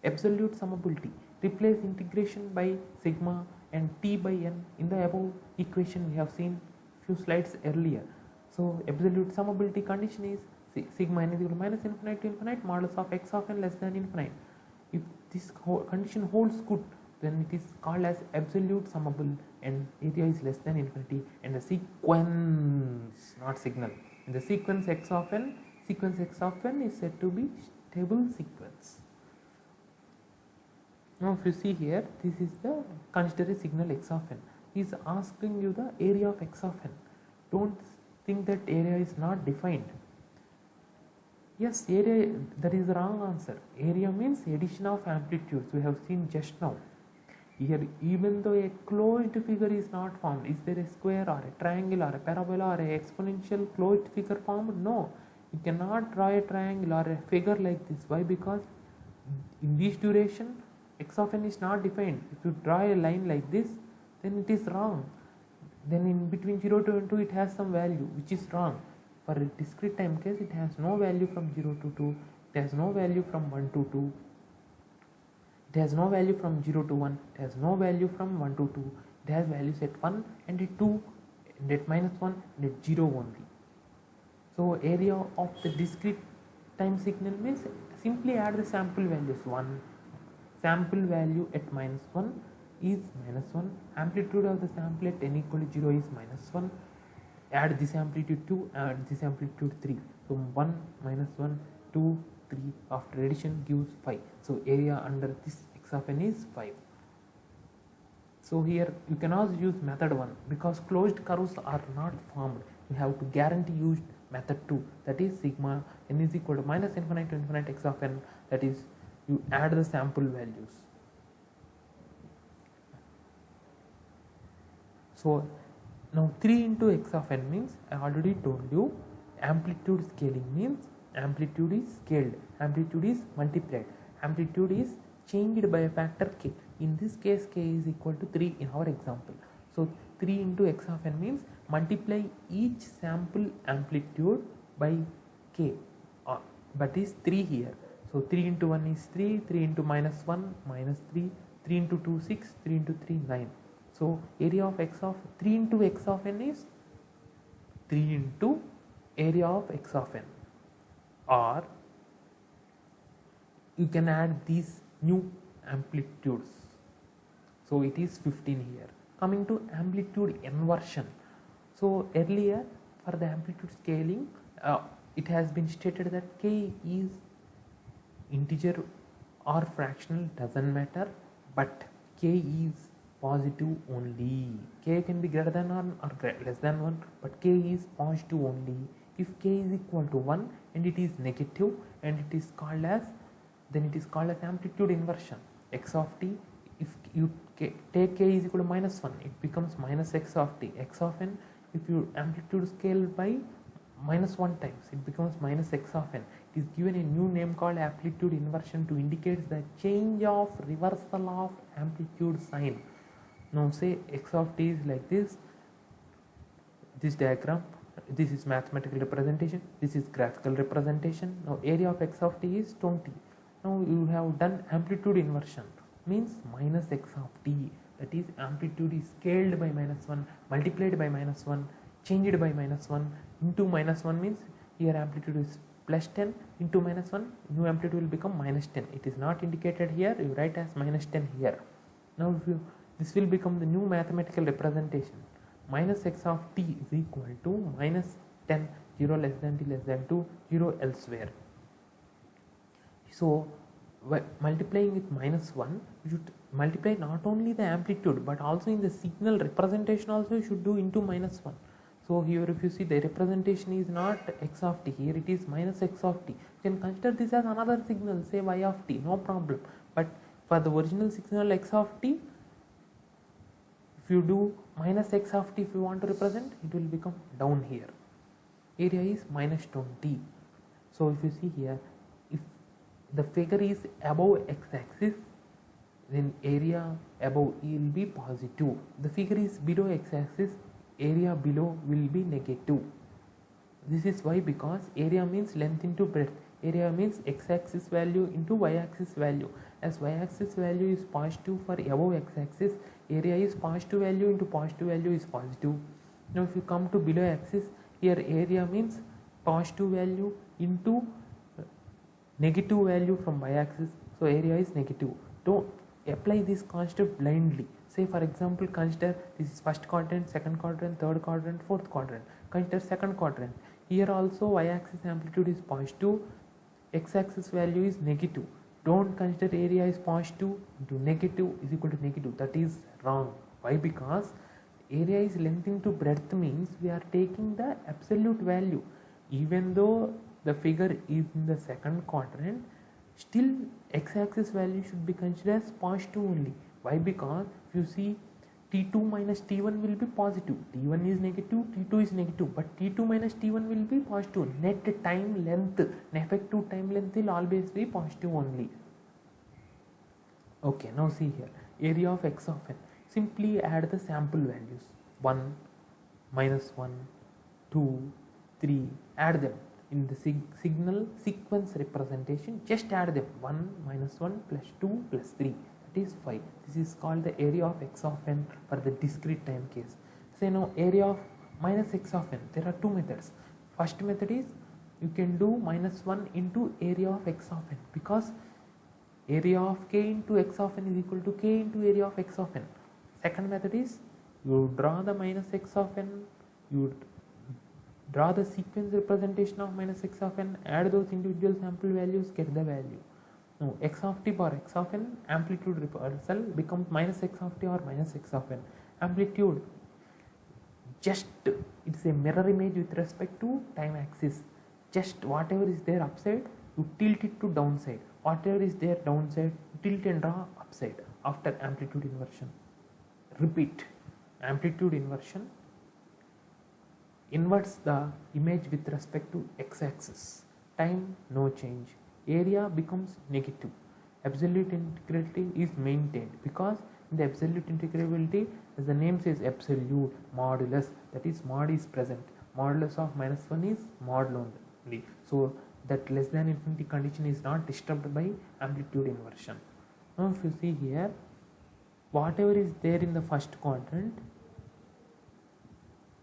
Speaker 1: Absolute summability, replace integration by sigma and t by n in the above equation we have seen few slides earlier. So absolute summability condition is sigma n is equal to minus infinite to infinite modulus of x of n less than infinite. If this condition holds good, then it is called as absolute summable and area is less than infinity, and the sequence, not signal, in the sequence x of n is said to be stable sequence. Now if you see here, this is the considered signal x of n. He is asking you the area of x of n. Don't think that area is not defined. Yes, area, that is the wrong answer. Area means addition of amplitudes, we have seen just now. Here, even though a closed figure is not formed, is there a square or a triangle or a parabola or a exponential closed figure formed? No, you cannot draw a triangle or a figure like this. Why? Because in this duration, x of n is not defined. If you draw a line like this, then it is wrong. Then in between 0 to 2 it has some value which is wrong. For a discrete time case, it has no value from 0 to 2, it has no value from 1 to 2, it has no value from 0 to 1, it has no value from 1 to 2, it has values at 1 and at 2 and at minus 1 and at 0 only. So area of the discrete time signal means simply add the sample values. 1 sample value at minus 1 is minus 1, amplitude of the sample at n equal to 0 is minus 1, add this amplitude 2, add this amplitude 3, so 1 minus 1 2 3 after addition gives 5. So area under this x of n is 5. So here you cannot use method 1 because closed curves are not formed. You have to guarantee use method 2, that is sigma n is equal to minus infinite to infinite x of n, that is you add the sample values. So now 3 into x of n means, I already told you, amplitude scaling means amplitude is scaled, amplitude is multiplied, amplitude is changed by a factor k. In this case k is equal to 3 in our example. So 3 into x of n means multiply each sample amplitude by k, but is 3 here. So 3 into 1 is 3, 3 into minus 1 minus 3, 3 into 2 6, 3 into 3 9. So area of x of 3 into x of n is 3 into area of x of n, or you can add these new amplitudes. So it is 15 here. Coming to amplitude inversion. So earlier for the amplitude scaling, it has been stated that k is integer or fractional, doesn't matter, but k is positive only. K can be greater than 1 or less than 1, but k is positive only. If k is equal to 1 and it is negative, and it is called as, then it is called as amplitude inversion. X of t, if you take k is equal to minus 1, it becomes minus x of t. X of n, if you amplitude scale by minus 1 times, it becomes minus x of n. It is given a new name called amplitude inversion to indicate the change of reversal of amplitude sign. Now say x of t is like this diagram, this is mathematical representation, this is graphical representation. Now area of x of t is 20. Now you have done amplitude inversion, means minus x of t, that is amplitude is scaled by minus 1, multiplied by minus 1, changed by minus 1, into minus 1 means here amplitude is plus 10, into minus 1, new amplitude will become minus 10. It is not indicated here, you write as minus 10 here. Now if you, this will become the new mathematical representation. Minus x of t is equal to minus 10, 0 less than t less than 2, 0 elsewhere. So multiplying with minus 1, you should multiply not only the amplitude but also in the signal representation also you should do into minus 1. So here if you see the representation is not x of t, here it is minus x of t. You can consider this as another signal, say y of t, no problem. But for the original signal x of t, if you do minus x of t, if you want to represent, it will become down here. Area is minus 20. So if you see here, if the figure is above x-axis, then area above will be positive. The figure is below x-axis, area below will be negative. This is why, because area means length into breadth. Area means x-axis value into y-axis value. As y-axis value is positive for above x-axis, area is positive value into positive value is positive. Now if you come to below axis, here area means positive value into negative value from y-axis, so area is negative. Don't apply this concept blindly. Say for example, consider this is first quadrant, second quadrant, third quadrant, fourth quadrant. Consider second quadrant. Here also y-axis amplitude is positive, x-axis value is negative. Don't consider area is positive into negative is equal to negative. That is wrong. Why? Because area is length into breadth means we are taking the absolute value. Even though the figure is in the second quadrant, still x-axis value should be considered as positive only. Why? Because if you see t2 minus t1 will be positive, t1 is negative, t2 is negative, but t2 minus t1 will be positive. Net time length, effective time length will always be positive only. Okay, now see here, area of x of n. Simply add the sample values, 1, minus 1, 2, 3, add them. In the signal sequence representation, just add them, 1 minus 1 plus 2 plus 3, that is 5. This is called the area of x of n for the discrete time case. Say now area of minus x of n, there are two methods. First method is you can do minus 1 into area of x of n, because area of k into x of n is equal to k into area of x of n. Second method is you draw the minus x of n, you draw the sequence representation of minus x of n, add those individual sample values, get the value. Now x of t bar x of n, amplitude reversal becomes minus x of t or minus x of n. Amplitude, just it's a mirror image with respect to time axis. Just whatever is there upside, you tilt it to downside. Whatever is there downside, tilt and draw upside after amplitude inversion. Repeat, amplitude inversion inverts the image with respect to x-axis. Time, no change. Area becomes negative. Absolute integrability is maintained because in the absolute integrability, as the name says, absolute modulus, that is mod is present. Modulus of -1 is mod only. So that less than infinity condition is not disturbed by amplitude inversion. Now if you see here, whatever is there in the first quadrant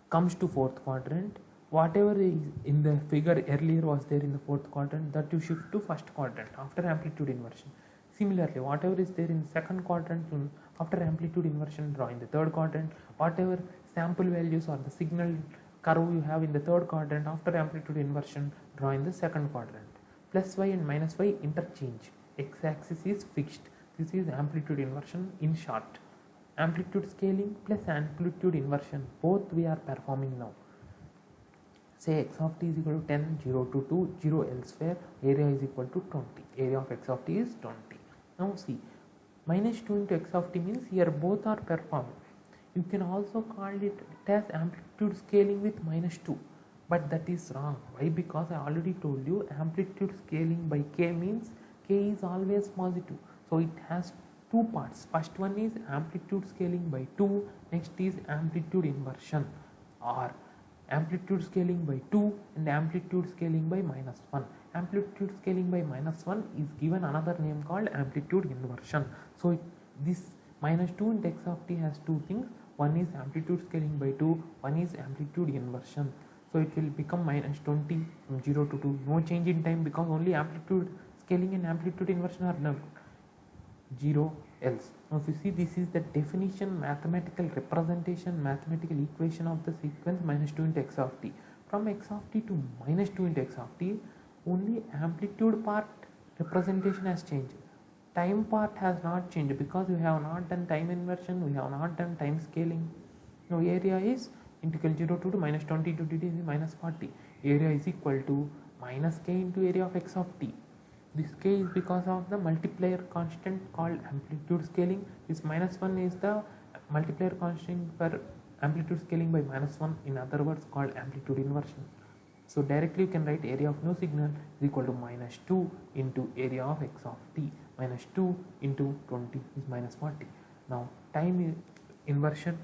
Speaker 1: comes to fourth quadrant. Whatever is in the figure earlier was there in the fourth quadrant, that you shift to first quadrant after amplitude inversion. Similarly, whatever is there in the second quadrant, after amplitude inversion, draw in the third quadrant. Whatever sample values or the signal curve you have in the third quadrant, after amplitude inversion, draw in the second quadrant. Plus y and minus y interchange. X-axis is fixed. This is amplitude inversion in short. Amplitude scaling plus amplitude inversion, both we are performing now. Say x of t is equal to 10, 0 to 2, 0 elsewhere, area is equal to 20. Area of x of t is 20. Now see, minus 2 into x of t means here both are performed. You can also call it as amplitude scaling with minus 2, but that is wrong. Why? Because I already told you amplitude scaling by k means k is always positive. So it has two parts. First one is amplitude scaling by 2, next is amplitude inversion, or amplitude scaling by 2 and amplitude scaling by minus 1. Amplitude scaling by minus 1 is given another name called amplitude inversion. So this minus 2 into x of t has two things. One is amplitude scaling by 2, one is amplitude inversion. So it will become minus 20 from 0 to 2. No change in time because only amplitude scaling and amplitude inversion are done. 0 else. Now if you see, this is the definition, mathematical representation, mathematical equation of the sequence minus 2 into x of t. From x of t to minus 2 into x of t, only amplitude part representation has changed. Time part has not changed because we have not done time inversion, we have not done time scaling. Now area is integral 0 to minus 20 to dt is minus 40. Area is equal to minus k into area of x of t. This k is because of the multiplier constant called amplitude scaling. This minus 1 is the multiplier constant for amplitude scaling by minus 1, in other words called amplitude inversion. So directly you can write area of no signal is equal to minus 2 into area of x of t. Minus 2 into 20 is minus 40. Now time inversion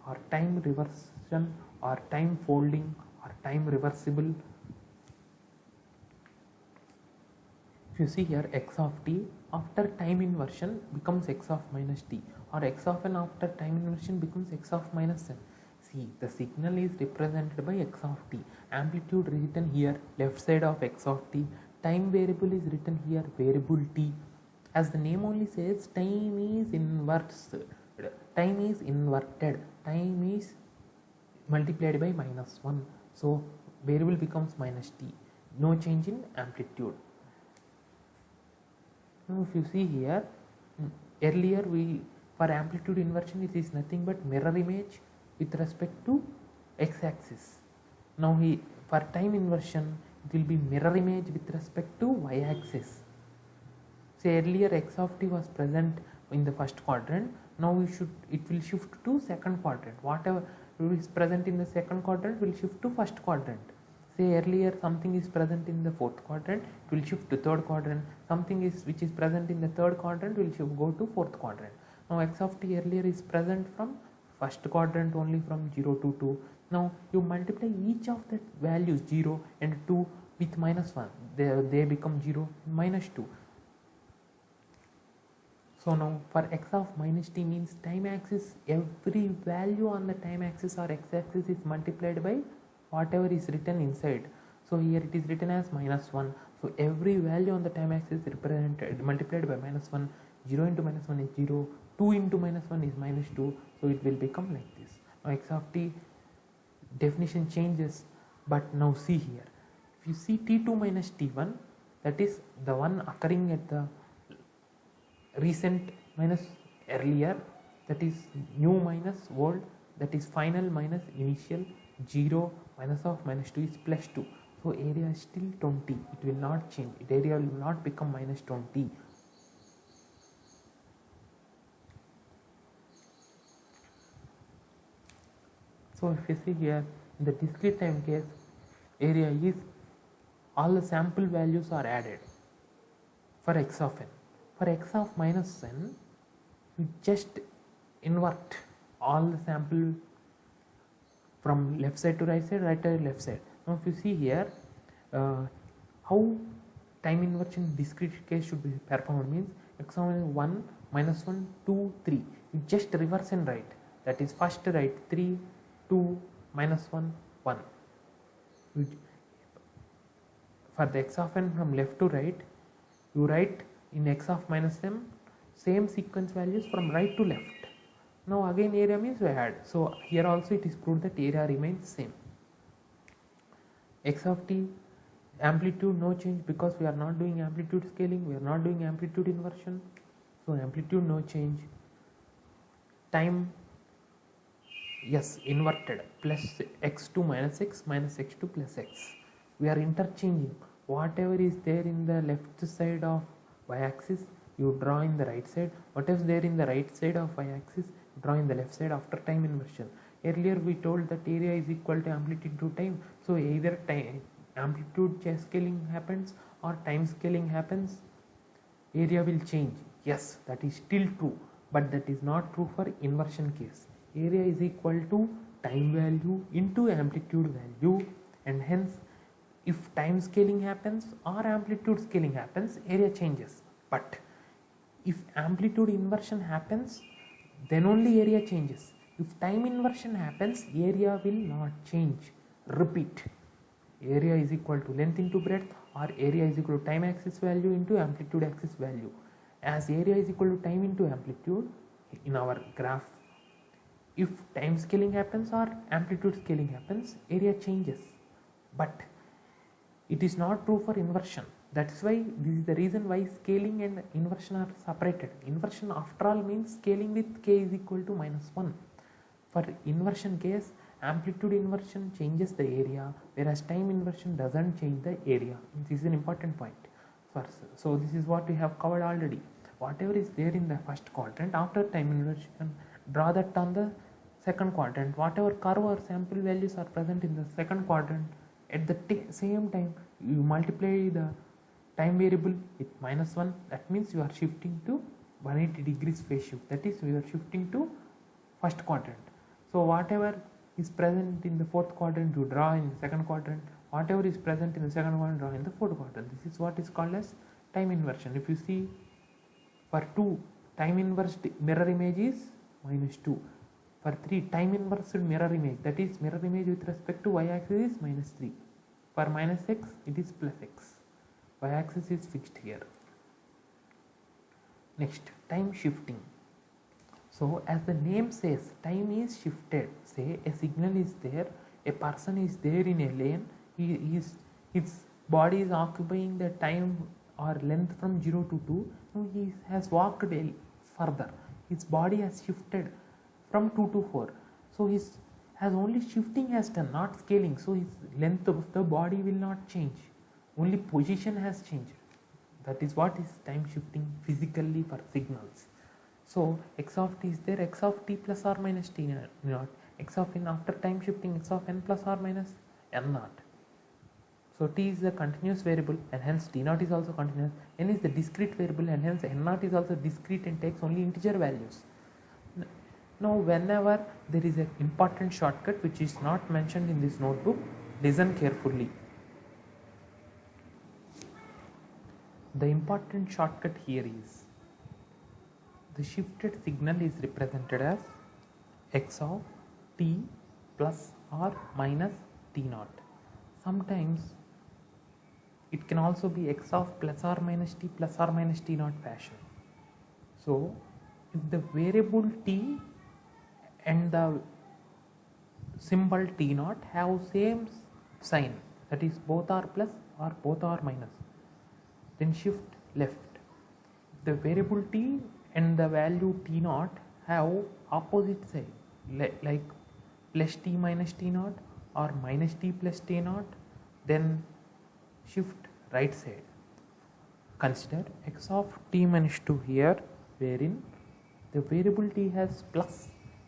Speaker 1: or time reversion or time folding or time reversible. If you see here, x of t after time inversion becomes x of minus t, or x of n after time inversion becomes x of minus n. See, the signal is represented by x of t. Amplitude written here, left side of x of t. Time variable is written here, variable t. As the name only says, time is inverse. Time is inverted. Time is multiplied by minus 1. So variable becomes minus t. No change in amplitude. Now if you see here, earlier for amplitude inversion it is nothing but mirror image with respect to x-axis. Now for time inversion it will be mirror image with respect to y-axis. Say earlier x of t was present in the first quadrant. Now it will shift to second quadrant. Whatever is present in the second quadrant will shift to first quadrant. Say earlier something is present in the fourth quadrant, it will shift to third quadrant. Something which is present in the third quadrant will go to fourth quadrant. Now x of t earlier is present from first quadrant only from 0 to 2. Now you multiply each of the values 0 and 2 with minus 1. They become 0 and minus 2. So now for x of minus t means time axis, every value on the time axis or x-axis is multiplied by whatever is written inside. So here it is written as minus 1. So every value on the time axis is represented multiplied by minus 1. 0 into minus 1 is 0. 2 into minus 1 is minus 2. So it will become like this. Now x of t definition changes, but now see here. If you see t2 minus t1, that is the one occurring at the recent minus earlier, that is new minus old, that is final minus initial, 0 minus of minus 2 is plus 2. So area is still 20, it will not change, area will not become minus 20. So if you see here, in the discrete time case, area is all the sample values are added for x of n. For x of minus n, you just invert all the sample from left side to right side, right side to left side. Now if you see here, how time inversion discrete case should be performed means x of 1, minus 1, 2, 3. You just reverse and write. That is first write 3, 2, minus 1, 1. For the x of n from left to right, you write in x of minus m same sequence values from right to left. Now again area means we add. So here also it is proved that area remains same. X of t, amplitude no change because we are not doing amplitude scaling, we are not doing amplitude inversion. So amplitude no change. Time, yes, inverted, plus x2 minus x minus x2 plus x. We are interchanging whatever is there in the left side of y-axis, you draw in the right side. Whatever is there in the right side of y-axis, draw in the left side after time inversion. Earlier we told that area is equal to amplitude to time. So either time amplitude scaling happens or time scaling happens, area will change. Yes, that is still true, but that is not true for inversion case. Area is equal to time value into amplitude value, and hence if time scaling happens or amplitude scaling happens, area changes. But if amplitude inversion happens, then only area changes. If time inversion happens, area will not change. Repeat, area is equal to length into breadth, or area is equal to time axis value into amplitude axis value. As area is equal to time into amplitude in our graph, if time scaling happens or amplitude scaling happens, area changes. But it is not true for inversion. That's why this is the reason why scaling and inversion are separated. Inversion after all means scaling with k is equal to minus 1. For inversion case, amplitude inversion changes the area, whereas time inversion doesn't change the area. This is an important point. So this is what we have covered already. Whatever is there in the first quadrant, after time inversion, draw that on the second quadrant. Whatever curve or sample values are present in the second quadrant, at the same time you multiply the time variable with minus 1. That means you are shifting to 180 degrees phase shift. That is, you are shifting to first quadrant. So whatever is present in the fourth quadrant, you draw in the second quadrant. Whatever is present in the second quadrant, draw in the fourth quadrant. This is what is called as time inversion. If you see, for 2, time inverse mirror image is minus 2. For 3, time inverse mirror image, that is mirror image with respect to y-axis is minus 3. For minus x, it is plus x. Y-axis is fixed here. Next, time shifting. So as the name says, time is shifted. Say a signal is there, a person is there in a lane, his body is occupying the time or length from 0 to 2. Now he has walked further. His body has shifted from 2 to 4. So his has only shifting has done, not scaling. So his length of the body will not change. Only position has changed. That is what is time shifting physically for signals. So x of t is there, x of t plus or minus t naught, x of n after time shifting, x of n plus or minus n naught. So t is the continuous variable and hence t naught is also continuous. N is the discrete variable and hence n naught is also discrete and takes only integer values. Now whenever there is an important shortcut which is not mentioned in this notebook, listen carefully. The important shortcut here is the shifted signal is represented as x of t plus or minus t naught. Sometimes it can also be x of plus or minus t naught fashion. So if the variable t and the symbol t naught have same sign, that is both are plus or both are minus, then shift left. the variable t and the value t naught have opposite side, like plus t minus t naught or minus t plus t naught, then shift right side. Consider x of t minus 2 here, wherein the variable t has plus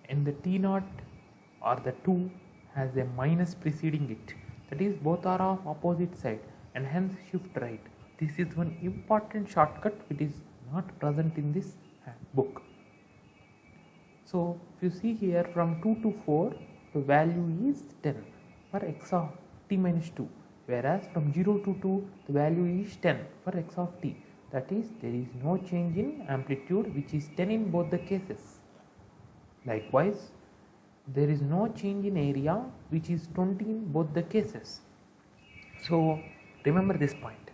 Speaker 1: and the t naught or the 2 has a minus preceding it, that is both are of opposite side, and hence shift right. This is one important shortcut which is not present in this book. So if you see here, from 2 to 4 the value is 10 for x of t minus 2, whereas from 0 to 2 the value is 10 for x of t. That is, there is no change in amplitude, which is 10 in both the cases. Likewise, there is no change in area, which is 20 in both the cases. So remember this point.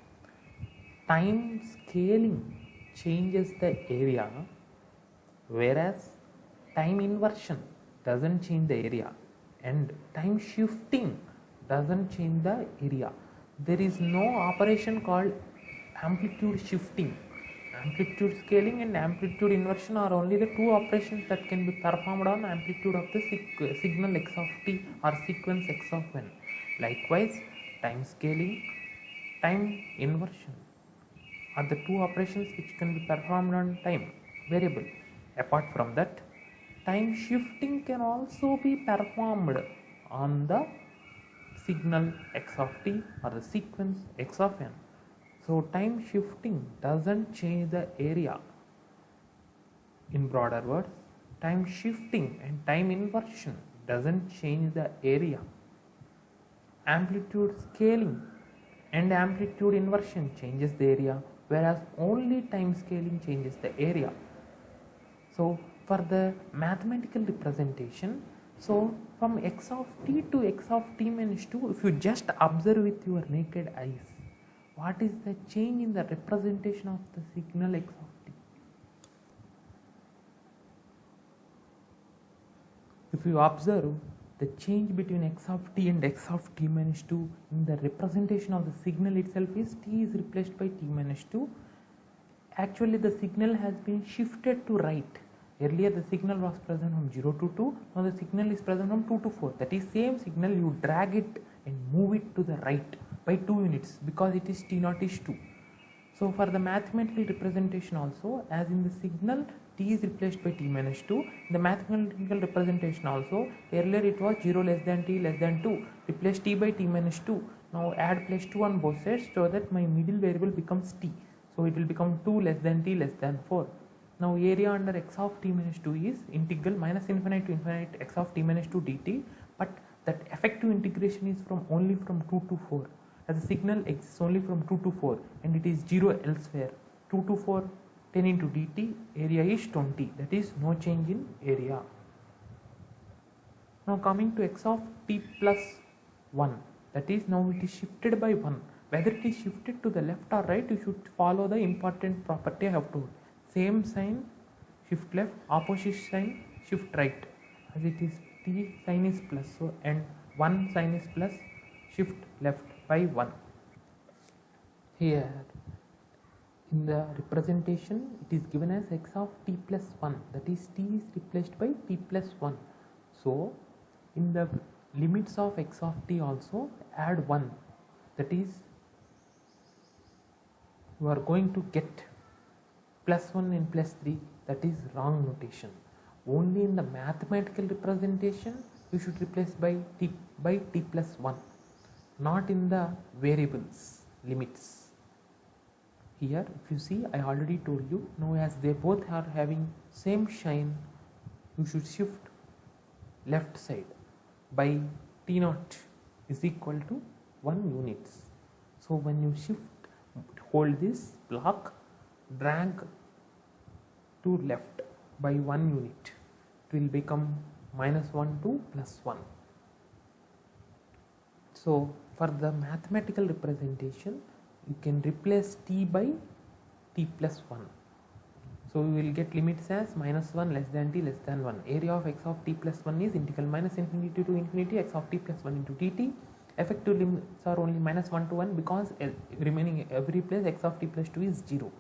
Speaker 1: Time scaling changes the area, whereas time inversion doesn't change the area, and time shifting doesn't change the area. There is no operation called amplitude shifting. Amplitude scaling and amplitude inversion are only the two operations that can be performed on amplitude of the signal x of t or sequence x of n. Likewise, time scaling, time inversion are the two operations which can be performed on time variable. Apart from that, time shifting can also be performed on the signal x of t or the sequence x of n. So time shifting doesn't change the area. In broader words, time shifting and time inversion doesn't change the area. Amplitude scaling and amplitude inversion changes the area, whereas only time scaling changes the area. So for the mathematical representation, so from x of t to x of t minus 2, if you just observe with your naked eyes, what is the change in the representation of the signal x of t? If you observe the change between x of t and x of t minus 2 in the representation of the signal itself is t is replaced by t minus 2. Actually, the signal has been shifted to right. Earlier the signal was present from 0 to 2, now the signal is present from 2 to 4. That is same signal, you drag it and move it to the right by 2 units because it is t naught is 2. So for the mathematical representation also, as in the signal t is replaced by t minus 2, in the mathematical representation also, earlier it was 0 less than t less than 2, replace t by t minus 2. Now add plus 2 on both sides so that my middle variable becomes t. So it will become 2 less than t less than 4. Now area under x of t minus 2 is integral minus infinite to infinite x of t minus 2 dt, but that effective integration is from only from 2 to 4, as the signal exists only from 2 to 4 and it is 0 elsewhere. 2 to 4, 10 into dt, area is 20, that is no change in area. Now coming to x of t plus 1, that is now it is shifted by 1. Whether it is shifted to the left or right, you should follow the important property I have told. Same sign, shift left, opposite sign, shift right. As it is t sign is plus, so and 1 sign is plus, shift left by 1. Here in the representation it is given as x of t plus 1, that is t is replaced by t plus 1. So in the limits of x of t also add 1, that is you are going to get plus 1 and plus 3, that is wrong notation. Only in the mathematical representation you should replace by t plus 1, not in the variables limits. Here if you see, I already told you, now as they both are having same sign, you should shift left side by t naught is equal to 1 units. So when you shift, hold this block, drag to left by 1 unit, it will become minus 1 to plus 1. So for the mathematical representation, you can replace t by t plus 1. So we will get limits as minus 1 less than t less than 1. Area of x of t plus 1 is integral minus infinity to infinity x of t plus 1 into dt. Effective limits are only minus 1 to 1 because remaining every place x of t plus 2 is 0.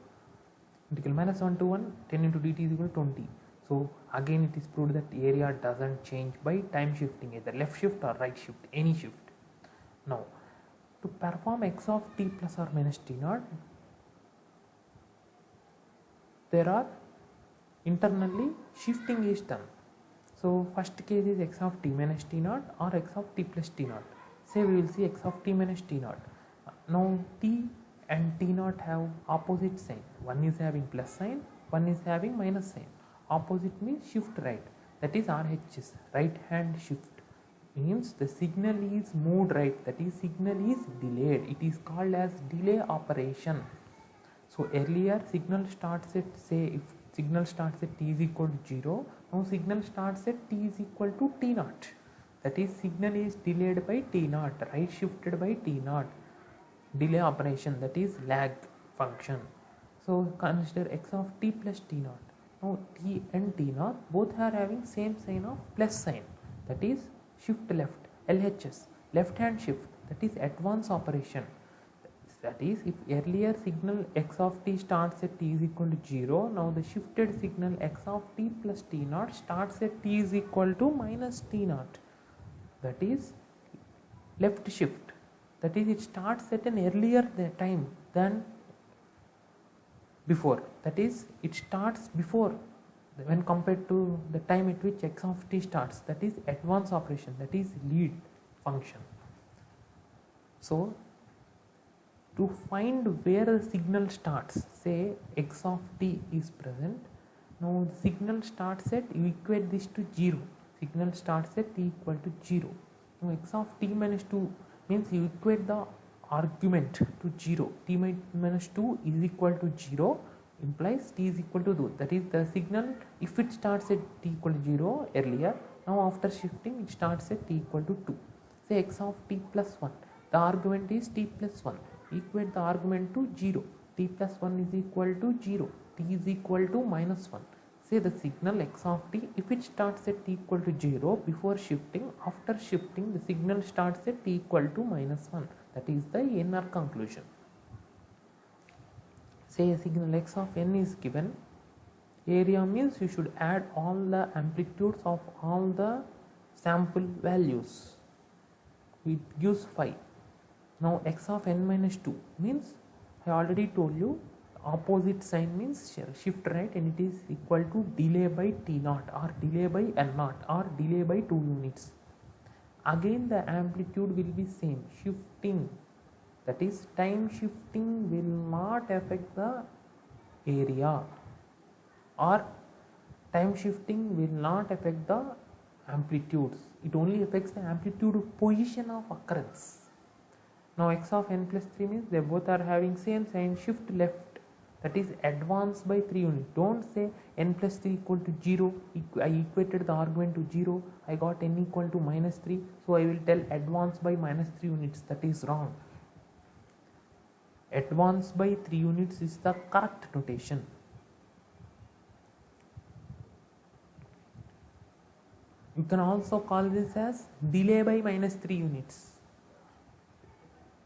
Speaker 1: integral minus 1 to 1, 10 into dt is equal to 20. So again it is proved that area doesn't change by time shifting, either left shift or right shift, any shift. Now to perform x of t plus or minus t naught, there are internally shifting is done. So first case is x of t minus t naught or x of t plus t naught. Say we will see x of t minus t naught. Now t and t naught have opposite sign. One is having plus sign, one is having minus sign. Opposite means shift right, that is RHS, right hand shift. Means the signal is moved right, that is signal is delayed. It is called as delay operation. So earlier signal starts at, say if signal starts at t is equal to 0, now signal starts at t is equal to t naught. That is signal is delayed by t naught, right shifted by t naught. Delay operation, that is lag function. So consider x of t plus t naught. Now t and t naught both are having same sign of plus sign, that is shift left, LHS, left hand shift, that is advance operation. That is, if earlier signal x of t starts at t is equal to 0, now the shifted signal x of t plus t naught starts at t is equal to minus t naught, that is left shift. That is, it starts at an earlier time than before, that is it starts before when compared to the time at which x of t starts, that is advance operation, that is lead function. So to find where the signal starts, say x of t is present, now the signal starts at, you equate this to 0, signal starts at t equal to 0. Now x of t minus 2 means you equate the argument to 0, t minus 2 is equal to 0 implies t is equal to 2, that is the signal, if it starts at t equal to 0 earlier, now after shifting it starts at t equal to 2. Say x of t plus 1, the argument is t plus 1, equate the argument to 0, t plus 1 is equal to 0, t is equal to minus 1. Say the signal x of t, if it starts at t equal to 0 before shifting, after shifting the signal starts at t equal to minus 1, that is the inner conclusion. Say a signal x of n is given, area means you should add all the amplitudes of all the sample values, it gives 5. Now x of n minus 2 means, I already told you, opposite sign means shift right, and it is equal to delay by t naught or delay by n naught or delay by 2 units. Again the amplitude will be same, shifting, that is time shifting will not affect the area, or time shifting will not affect the amplitudes, it only affects the amplitude position of occurrence. Now x of n plus 3 means they both are having same sign, shift left, that is advance by 3 units. Don't say n plus 3 equal to 0, I equated the argument to 0, I got n equal to minus 3, so I will tell advance by minus 3 units, that is wrong. Advance by 3 units is the correct notation. You can also call this as delay by minus 3 units.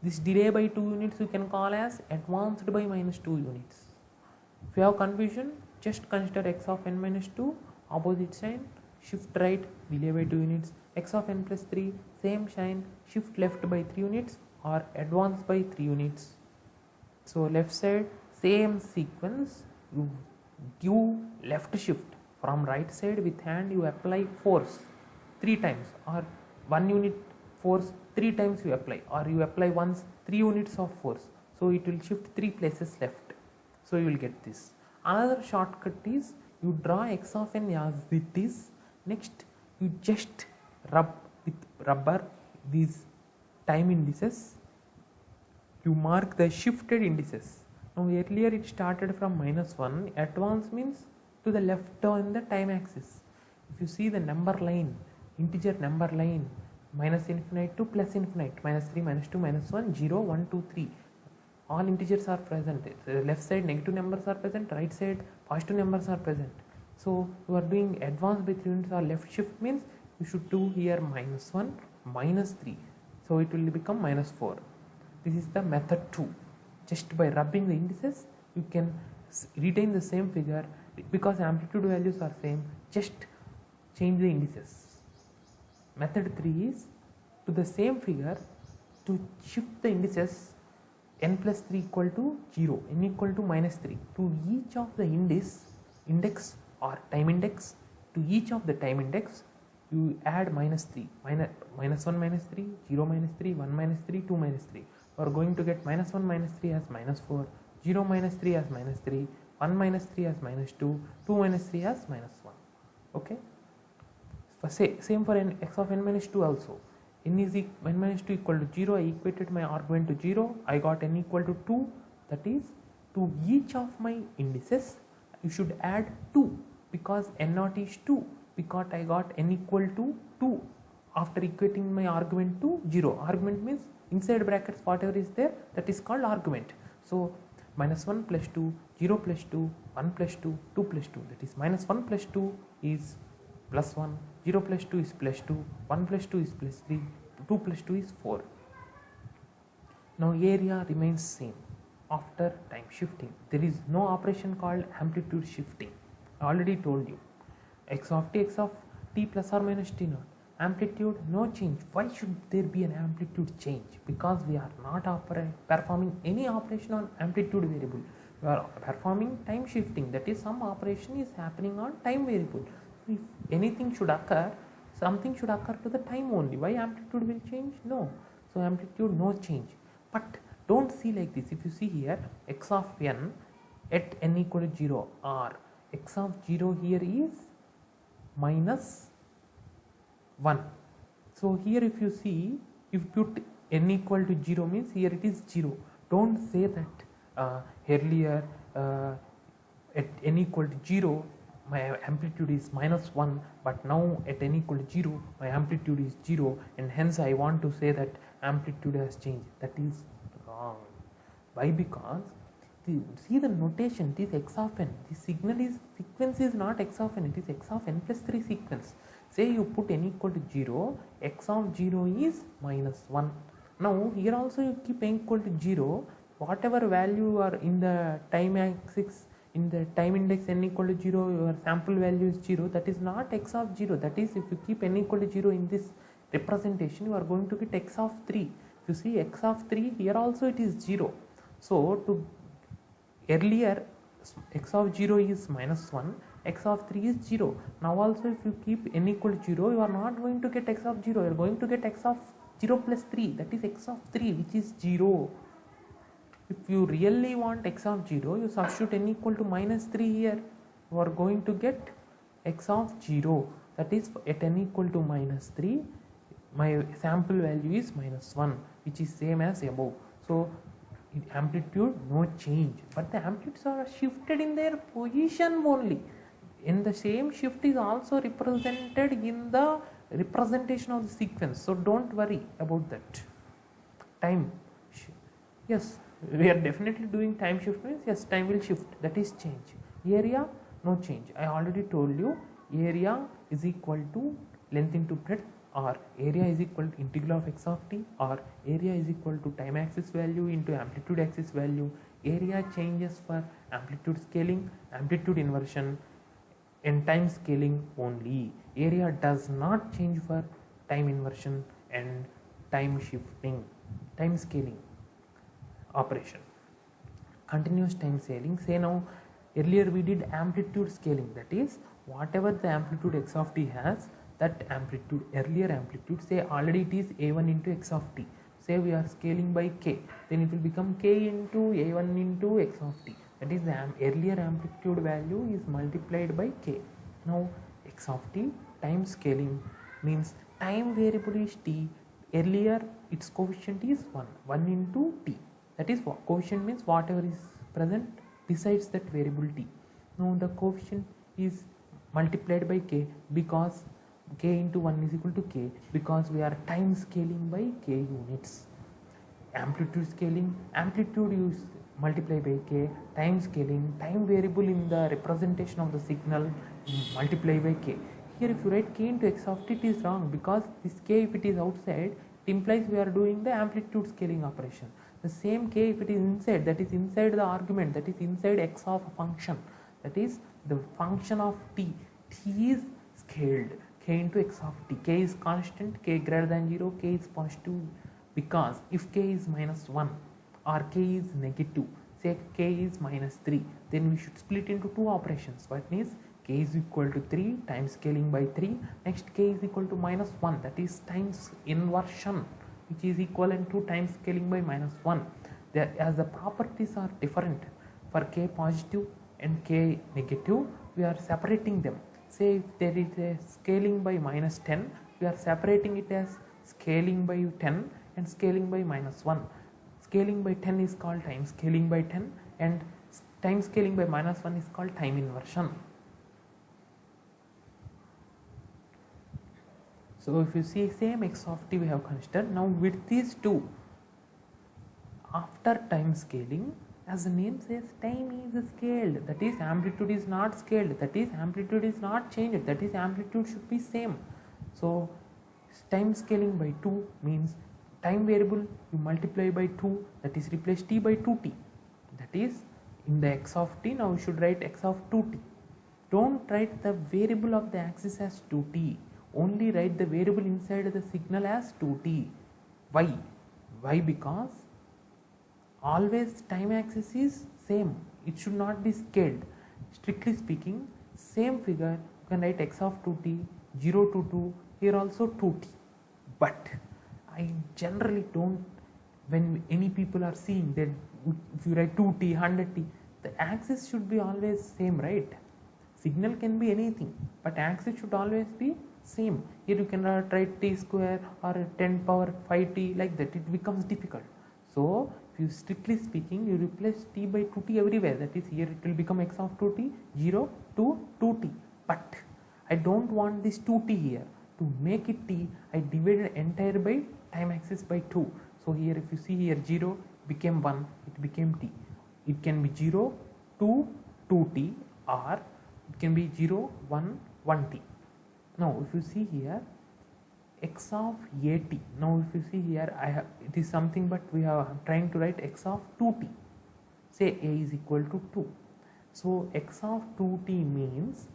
Speaker 1: This delay by 2 units you can call as advanced by minus 2 units. If you have confusion, just consider x of n minus 2, opposite sign, shift right, delay by 2 units, x of n plus 3, same sign, shift left by 3 units or advance by 3 units. So left side, same sequence, you give left shift, from right side with hand you apply force 3 times, or 1 unit force 3 times you apply, or you apply once 3 units of force, so it will shift 3 places left, so you will get this. Another shortcut is you draw x of n as with this, next you just rub with rubber these time indices, you mark the shifted indices. Now earlier it started from minus 1, advance means to the left on the time axis. If you see the number line, integer number line, minus infinite to plus infinite, minus 3, minus 2, minus 1, 0, 1, 2, 3, all integers are present. The left side negative numbers are present, right side positive numbers are present. So you are doing advance by 3 units or left shift means you should do here minus 1, minus 3, so it will become minus 4. This is the method 2. Just by rubbing the indices you can retain the same figure because amplitude values are same, just change the indices. Method 3 is to the same figure to shift the indices n plus 3 equal to 0, n equal to minus 3 to each of the index or time index. To each of the time index you add minus 3, minus 1 minus 3, 0 minus 3, 1 minus 3, 2 minus 3. You are going to get minus 1 minus 3 as minus 4, 0 minus 3 as minus 3, 1 minus 3 as minus 2, 2 minus 3 as minus 1. Okay. Same for x of n minus 2 also. N minus 2 equal to 0, I equated my argument to 0, I got n equal to 2, that is to each of my indices you should add 2 because n naught is 2, because I got n equal to 2 after equating my argument to 0. Argument means inside brackets whatever is there, that is called argument. So minus 1 plus 2, 0 plus 2, 1 plus 2, 2 plus 2, that is minus 1 plus 2 is plus 1, 0 plus 2 is plus 2, 1 plus 2 is plus 3, 2 plus 2 is 4. Now area remains same after time shifting. There is no operation called amplitude shifting. I already told you. X of t plus or minus t naught. Amplitude no change. Why should there be an amplitude change? Because we are not performing any operation on amplitude variable. We are performing time shifting, that is some operation is happening on time variable. If anything should occur, something should occur to the time only. Why amplitude will change? No. So amplitude no change. But don't see like this. If you see here x of n at n equal to 0 or x of 0 here is minus 1. So here if you see, if you put n equal to 0 means here it is 0. Don't say that earlier at n equal to 0 my amplitude is minus 1, but now at n equal to 0 my amplitude is 0 and hence I want to say that amplitude has changed. That is wrong. Why? Because see the notation, it is x of n. The sequence is not x of n, it is x of n plus 3 sequence. Say you put n equal to 0, x of 0 is minus 1. Now here also you keep n equal to 0, whatever value are in the time axis, in the time index n equal to 0, your sample value is 0, that is not x of 0. That is, if you keep n equal to 0 in this representation, you are going to get x of 3. If you see x of 3, here also it is 0. So to earlier x of 0 is minus 1, x of 3 is 0. Now also if you keep n equal to 0, you are not going to get x of 0, you are going to get x of 0 plus 3, that is x of 3 which is 0. If you really want x of 0, you substitute n equal to minus 3 here, you are going to get x of 0, that is at n equal to minus 3, my sample value is minus 1, which is same as above. So amplitude no change, but the amplitudes are shifted in their position only. In the same shift is also represented in the representation of the sequence, so don't worry about that. Time, yes, we are definitely doing time shift means yes, time will shift, that is change. Area no change. I already told you area is equal to length into breadth, or area is equal to integral of x of t, or area is equal to time axis value into amplitude axis value. Area changes for amplitude scaling, amplitude inversion and time scaling only. Area does not change for time inversion and time shifting, time scaling operation. Continuous time scaling, say now earlier we did amplitude scaling, that is whatever the amplitude x of t has, that amplitude, earlier amplitude, say already it is a1 into x of t, say we are scaling by k, then it will become k into a1 into x of t, that is the earlier amplitude value is multiplied by k. Now x of t time scaling means time variable is t, earlier its coefficient is 1 into t, that is what coefficient means whatever is present besides that variable t. Now the coefficient is multiplied by k because k into 1 is equal to k, because we are time scaling by k units. Amplitude scaling, amplitude is multiply by k, time scaling, time variable in the representation of the signal multiply by k. Here if you write k into x of t, it is wrong because this k, if it is outside, it implies we are doing the amplitude scaling operation. The same k if it is inside, that is inside the argument, that is inside x of a function, that is the function of t. T is scaled, k into x of t. K is constant, k greater than 0, k is positive, because if k is minus 1 or k is negative, say k is minus 3, then we should split into two operations. What means k is equal to 3 times scaling by 3, next k is equal to minus 1, that is times inversion, which is equivalent to times scaling by minus 1. There, as the properties are different for k positive and k negative, we are separating them. Say if there is a scaling by minus 10, we are separating it as scaling by 10 and scaling by minus 1. Scaling by 10 is called time scaling by 10 and time scaling by minus 1 is called time inversion. So if you see same x of t we have considered. Now with these two, after time scaling, as the name says, time is scaled, that is amplitude is not scaled, that is amplitude is not changed, that is amplitude should be same. So time scaling by 2 means time variable you multiply by 2, that is replace t by 2t, that is in the x of t. Now you should write x of 2t. Don't write the variable of the axis as 2t, only write the variable inside the signal as 2t. Why? Why? Because always time axis is same, it should not be scaled. Strictly speaking, same figure you can write x of 2t, 0 to 2, here also 2t. But I generally don't, when any people are seeing that if you write 2t, 100t, the axis should be always same, right? Signal can be anything, but axis should always be same. Here you can write t square or 10 power 5t, like that, it becomes difficult. So if you strictly speaking, you replace t by 2t everywhere, that is here it will become x of 2t, 0 to 2t. But I don't want this 2t here. To make it t, I divided entire by time axis by 2. So here if you see here 0 became 1, it became t. It can be 0 to 2t or it can be 0, 1, 1t. Now if you see here x of at, now if you see here I have, it is something, but we are trying to write x of 2t, say a is equal to 2. So x of 2t means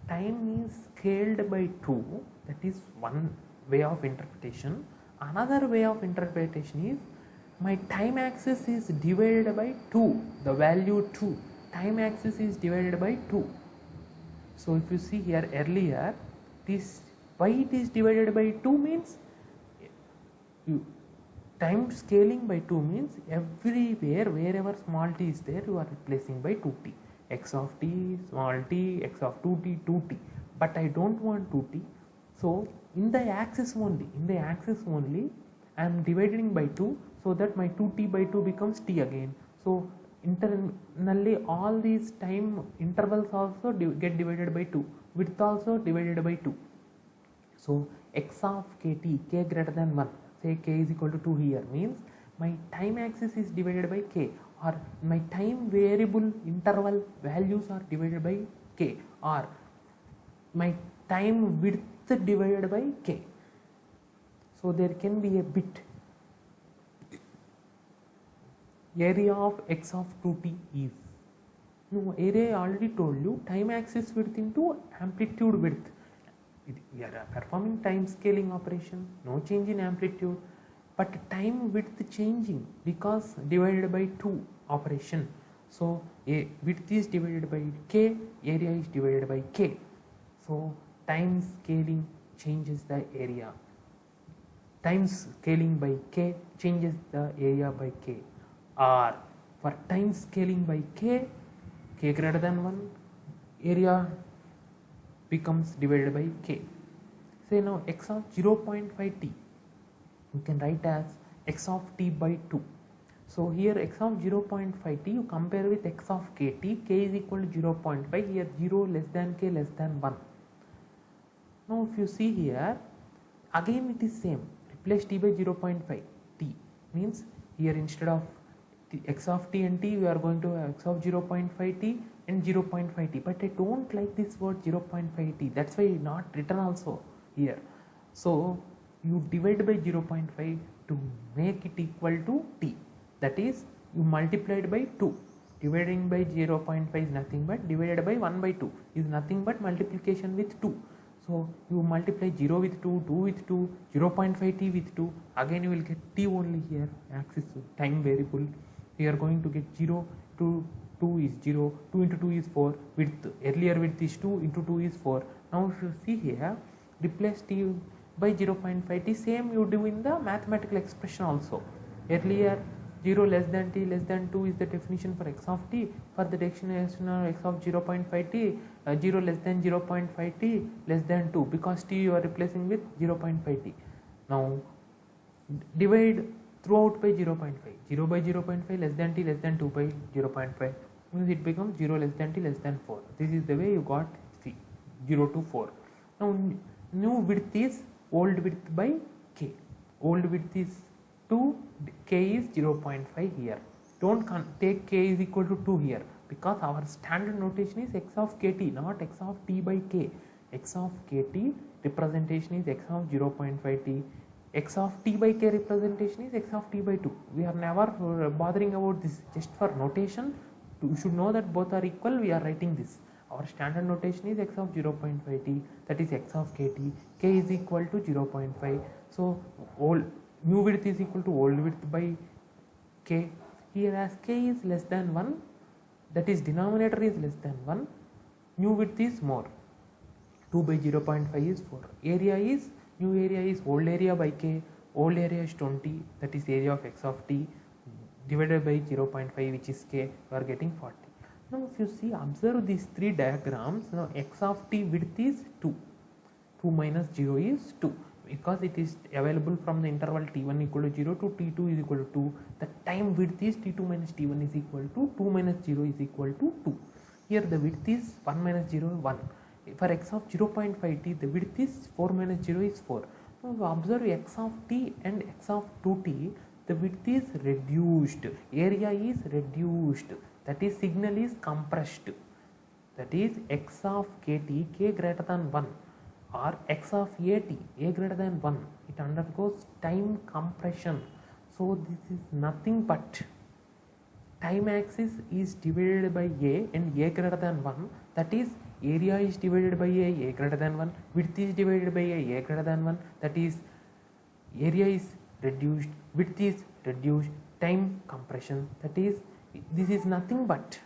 Speaker 1: time is scaled by 2, that is one way of interpretation. Another way of interpretation is my time axis is divided by 2, the value 2, time axis is divided by 2. So if you see here earlier, this why it is divided by 2 means time scaling by 2 means everywhere wherever small t is there you are replacing by 2t. X of t, small t, x of 2t, 2t. But I don't want 2t. So in the axis only, I am dividing by 2 so that my 2t by 2 becomes t again. So internally all these time intervals also get divided by 2, width also divided by 2. So x of kt, k greater than 1, say k is equal to 2 here, means my time axis is divided by k, or my time variable interval values are divided by k, or my time width divided by k. So there can be a bit. Area of x of 2t is, no, area I already told you, time axis width into amplitude width. We are performing time scaling operation, no change in amplitude, but time width changing because divided by 2 operation. So a width is divided by k, area is divided by k. So time scaling changes the area. Time scaling by k changes the area by k. Or for time scaling by k, k greater than 1, area becomes divided by k. Say now x of 0.5t, you can write as x of t by 2. So here x of 0.5t you compare with x of kt, k is equal to 0.5, here 0 less than k less than 1. Now if you see here, again it is same, replace t by 0.5, t means here instead of x of t and t we are going to have x of 0.5t and 0.5t, but I don't like this word 0.5t, that's why not written also here. So you divide by 0.5 to make it equal to t. that is you multiplied by 2. Dividing by 0.5 is nothing but divided by 1 by 2 is nothing but multiplication with 2. So you multiply 0 with 2, 2 with 2, 0.5t with 2, again you will get t only here, axis time variable. We are going to get 0 to 2 is 0, 2 into 2 is 4, width, earlier width is 2 into 2 is 4. Now if you see here, replace t by 0.5t, same you do in the mathematical expression also. Earlier 0 less than t less than 2 is the definition for x of t. For the definition of x of 0.5t, 0 less than 0.5t less than 2, because t you are replacing with 0.5t. Now divide throughout by 0.5. 0 by 0.5 less than t less than 2 by 0.5 means it becomes 0 less than t less than 4. This is the way you got 0 to 4. Now new width is old width by k. Old width is 2, k is 0.5 here. Don't take k is equal to 2 here, because our standard notation is x of kt, not x of t by k. X of kt representation is x of 0.5t. X of t by k representation is x of t by 2. We are never bothering about this, just for notation. You should know that both are equal, we are writing this. Our standard notation is x of 0.5t, that is x of kt. K is equal to 0.5. So new width is equal to old width by k. Here as k is less than 1, that is denominator is less than 1, new width is more. 2 by 0.5 is 4. Area is, new area is old area by k, old area is 20, that is area of x of t, divided by 0.5 which is k, you are getting 40. Now if you see, observe these three diagrams. Now x of t width is 2, 2 minus 0 is 2, because it is available from the interval t1 equal to 0 to t2 is equal to 2. The time width is t2 minus t1 is equal to 2 minus 0 is equal to 2. Here the width is 1 minus 0 1. For x of 0.5t, the width is 4 minus 0 is 4. Now you observe x of t and x of 2t, the width is reduced, area is reduced, that is signal is compressed, that is x of kt, k greater than 1, or x of at, a greater than 1, it undergoes time compression. So this is nothing but time axis is divided by a and a greater than 1, that is area is divided by a greater than 1, width is divided by a greater than 1, that is area is reduced, width is reduced, time compression, that is this is nothing but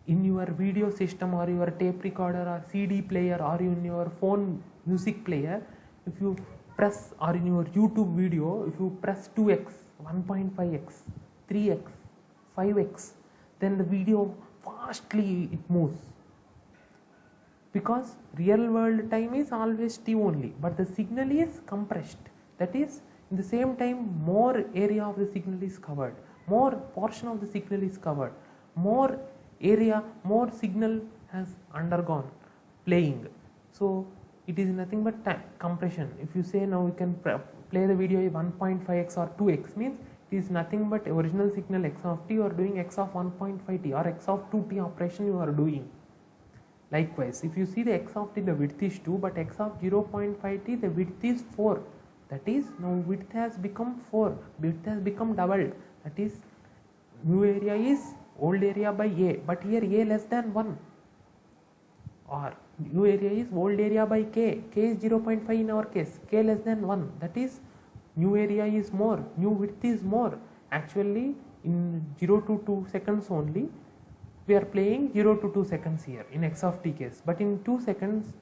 Speaker 1: in your video system or your tape recorder or CD player or in your phone music player, if you press, or in your YouTube video, if you press 2x, 1.5x, 3x, 5x, then the video fastly it moves, because real world time is always t only, but the signal is compressed, that is in the same time more area of the signal is covered, more portion of the signal is covered, more area, more signal has undergone playing. So it is nothing but time compression. If you say now we can play the video 1.5x or 2x, means it is nothing but original signal x of t, or doing x of 1.5t or x of 2t operation you are doing. Likewise, if you see the x of t, the width is 2, but x of 0.5t, the width is 4, that is now width has become 4, width has become doubled, that is new area is old area by a, but here a less than 1, or new area is old area by k, k is 0.5 in our case, k less than 1, that is new area is more, new width is more. Actually in 0 to 2 seconds only we are playing 0 to 2 seconds here in x of t case, but in 2 seconds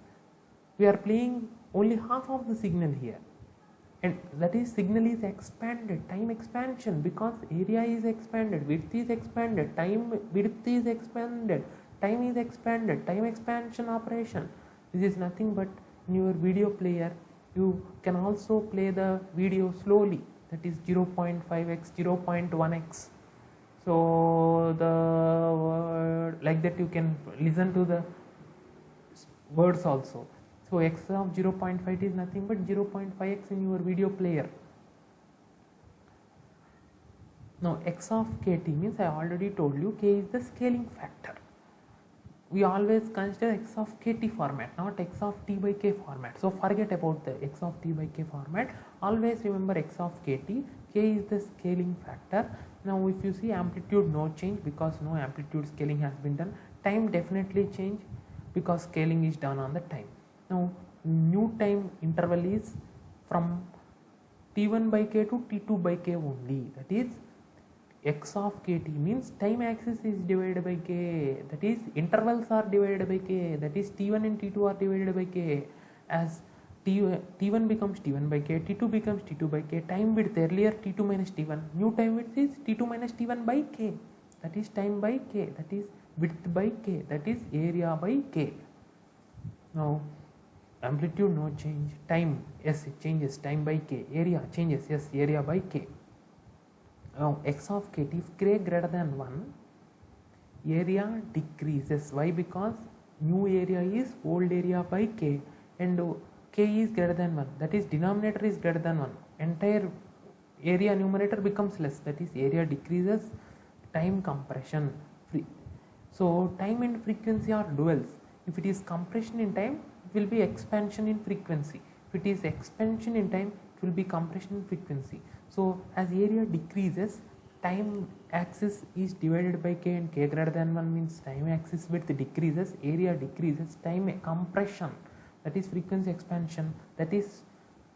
Speaker 1: we are playing only half of the signal here, and that is signal is expanded, time expansion, because area is expanded, width is expanded, time width is expanded, time is expanded, time expansion operation. This is nothing but in your video player you can also play the video slowly, that is 0.5x, 0.1x. So the word like that you can listen to the words also. So x of 0.5 is nothing but 0.5x in your video player. Now x of kt means I already told you k is the scaling factor. we always consider x of kt format, not x of t by k format. So forget about the x of t by k format. Always remember x of kt. K is the scaling factor. Now if you see amplitude, no change because no amplitude scaling has been done. Time definitely change because scaling is done on the time. Now new time interval is from t1 by k to t2 by k only. That is x of kt means time axis is divided by k, that is intervals are divided by k, that is t1 and t2 are divided by k. As t1 becomes t1 by k, t2 becomes t2 by k. Time width earlier t2 minus t1, new time width is t2 minus t1 by k, that is time by k, that is width by k, that is area by k. Now amplitude no change, time yes it changes, time by k, area changes, yes area by k. Now x of kt, if k greater than 1, area decreases. Why? Because new area is old area by k and k is greater than 1, that is denominator is greater than 1, entire area numerator becomes less, that is area decreases. Time compression. So time and frequency are duals. If it is compression in time, it will be expansion in frequency. If it is expansion in time, it will be compression in frequency. So as area decreases, time axis is divided by k and k greater than 1 means time axis width decreases, area decreases, time compression, that is frequency expansion, that is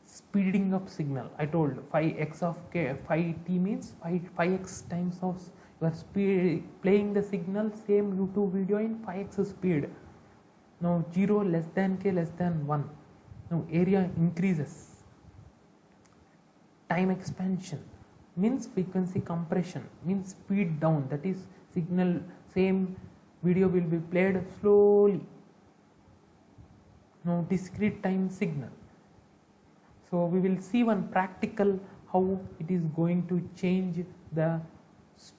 Speaker 1: speeding up signal. I told phi x of k, phi t means phi x times of your speed, playing the signal same YouTube video in phi x speed. Now 0 less than k less than 1. Now area increases. Time expansion means frequency compression, means speed down, that is signal same video will be played slowly. Now discrete time signal. So we will see one practical how it is going to change the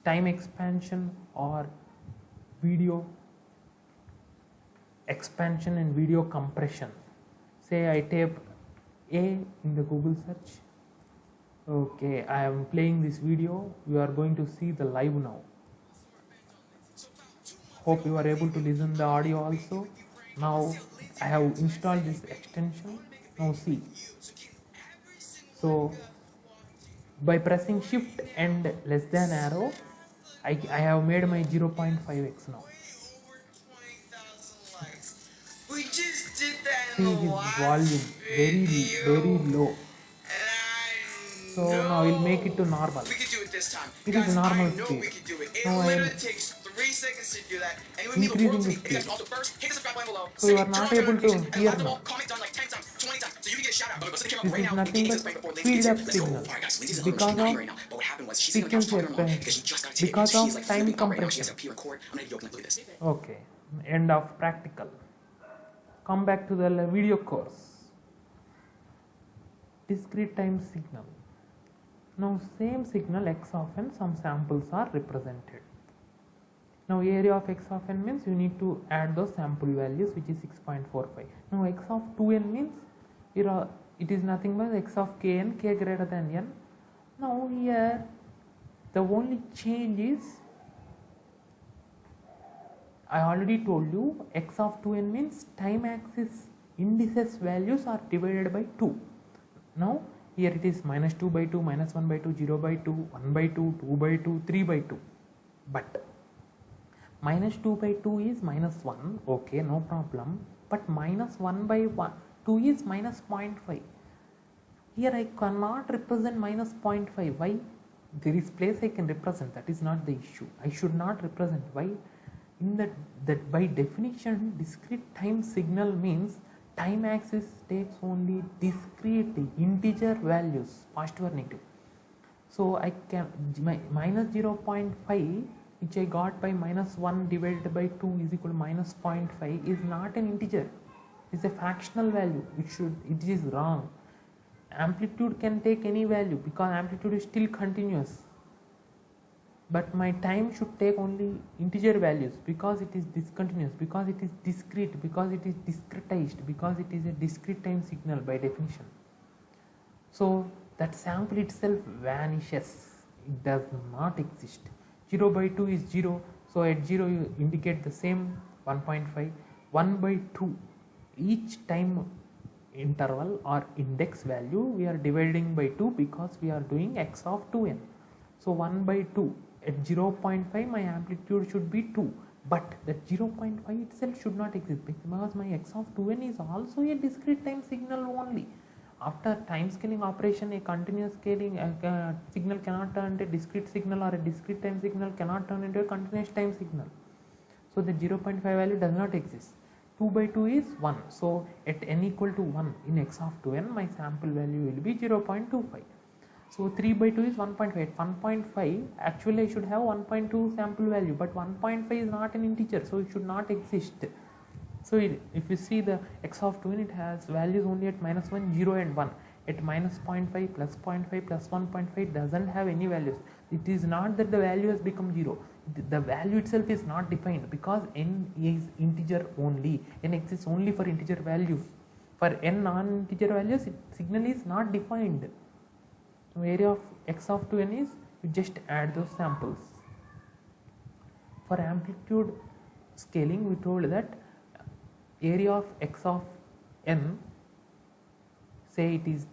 Speaker 1: time expansion or video expansion and video compression. Say I type A in the Google search. Okay, I am playing this video. You are going to see the live now. Hope you are able to listen the audio also. Now I have installed this extension. Now see. So by pressing shift and less than arrow, I have made my 0.5x now. See his volume very low. So now we'll make it to normal. It is normal speed. Now I am increasing the speed. So you are not able to hear now. This is nothing but speed up signal because of frequency expansion, because of time compression. Okay, end of practical. Come back to the video course. Discrete time signal. Now same signal x of n, some samples are represented. Now area of x of n means you need to add those sample values, which is 6.45. Now x of 2n means it is nothing but x of kn, k greater than n. Now here the only change is, I already told you, x of 2n means time axis indices values are divided by 2. Now here it is minus 2 by 2, minus 1 by 2, 0 by 2, 1 by 2, 2 by 2, 3 by 2. But minus 2 by 2 is minus 1, okay, no problem. But minus 1 by 2 is minus 0.5. Here I cannot represent minus 0.5. Why? There is place I can represent, that is not the issue. I should not represent. Why? In that by definition, discrete time signal means time axis takes only discrete integer values, positive or negative. So I can, my minus 0.5 which I got by minus 1 divided by 2 is equal to minus 0.5 is not an integer, it is a fractional value. It is wrong. Amplitude can take any value because amplitude is still continuous. But my time should take only integer values because it is discontinuous, because it is discrete, because it is discretized, because it is a discrete time signal by definition. So that sample itself vanishes, it does not exist. 0 by 2 is 0, so at 0 you indicate the same 1.5, 1 by 2. Each time interval or index value we are dividing by 2 because we are doing x of 2n. So 1 by 2 at 0.5 my amplitude should be 2, but that 0.5 itself should not exist because my x of 2n is also a discrete time signal only. After time scaling operation, a continuous scaling signal cannot turn into a discrete signal, or a discrete time signal cannot turn into a continuous time signal. So the 0.5 value does not exist. 2 by 2 is 1. So at n equal to 1 in x of 2n, my sample value will be 0.25. So 3 by 2 is 1.5. 1.5, actually I should have 1.2 sample value, but 1.5 is not an integer, so it should not exist. So if you see the x of 2n, it has values only at minus 1, 0 and 1. At minus 0.5, plus 0.5, plus 1.5 doesn't have any values. It is not that the value has become 0. The value itself is not defined because n is integer only. N exists only for integer values. For n non-integer values, signal is not defined. So area of x of 2n is, you just add those samples. For amplitude scaling, we told that area of x of n, say it is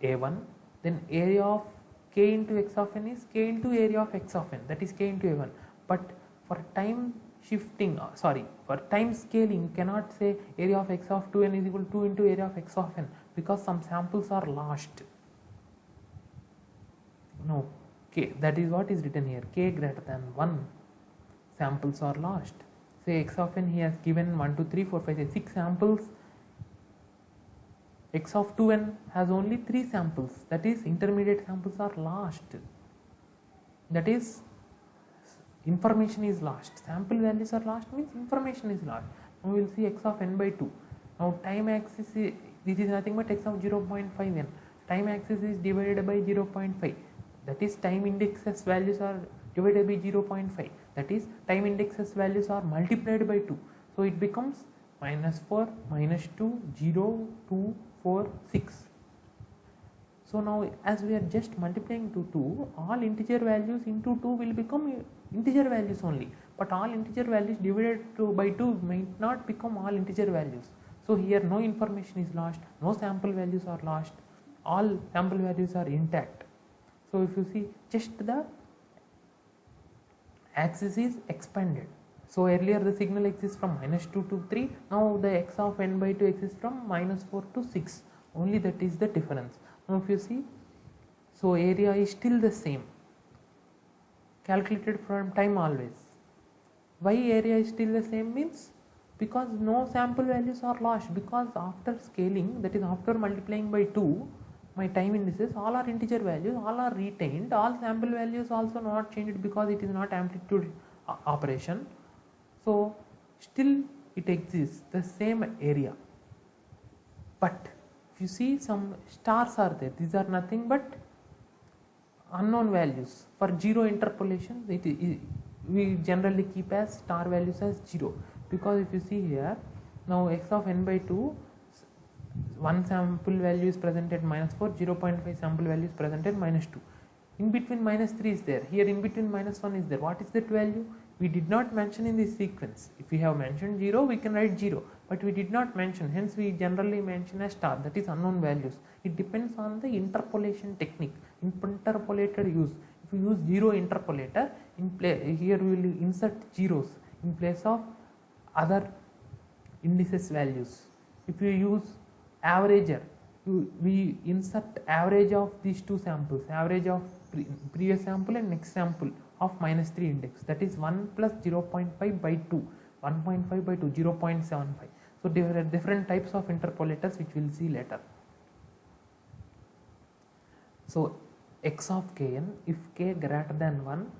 Speaker 1: a1, then area of k into x of n is k into area of x of n, that is k into a1. But for time shifting, for time scaling, you cannot say area of x of 2n is equal to 2 into area of x of n, because some samples are lost. No, k, that is what is written here, k greater than 1 samples are lost. Say x of n, he has given 1, 2, 3, 4, 5, 6 samples. X of 2n has only 3 samples, that is intermediate samples are lost. That is, information is lost. Sample values are lost means information is lost. Now we will see x of n by 2. Now time axis is, this is nothing but x of 0.5n. Time axis is divided by 0.5. That is, time indexes values are divided by 0.5. That is, time indexes values are multiplied by 2. So it becomes minus 4, minus 2, 0, 2, 4, 6. So now as we are just multiplying to 2, all integer values into 2 will become integer values only. But all integer values divided by 2 may not become all integer values. So here no information is lost, no sample values are lost, all sample values are intact. So if you see, just the axis is expanded. So earlier the signal exists from minus 2 to 3, now the x of n by 2 exists from minus 4 to 6, only that is the difference. Now if you see, so area is still the same, calculated from time always. Why area is still the same means, because no sample values are lost, because after scaling, that is after multiplying by 2, my time indices all are integer values, all are retained, all sample values also not changed because it is not amplitude operation. So still it exists the same area. But if you see, some stars are there, these are nothing but unknown values. For 0 interpolation, we generally keep as star values as 0, because if you see here, now x of n by 2, one sample value is present at minus 4, 0.5 sample value is present at minus 2. In between minus 3 is there, here in between minus 1 is there. What is that value? We did not mention in this sequence. If we have mentioned 0, we can write 0, but we did not mention, hence we generally mention as star, that is unknown values. It depends on the interpolation technique, interpolated use. If you use 0 interpolator, here we will insert zeros in place of other indices values. If you use averager, we insert average of these two samples, average of previous sample and next sample of minus 3 index, that is 1 plus 0.5 by 2, 1.5 by 2, 0.75. So different types of interpolators which we will see later. So x of kn, if k greater than 1,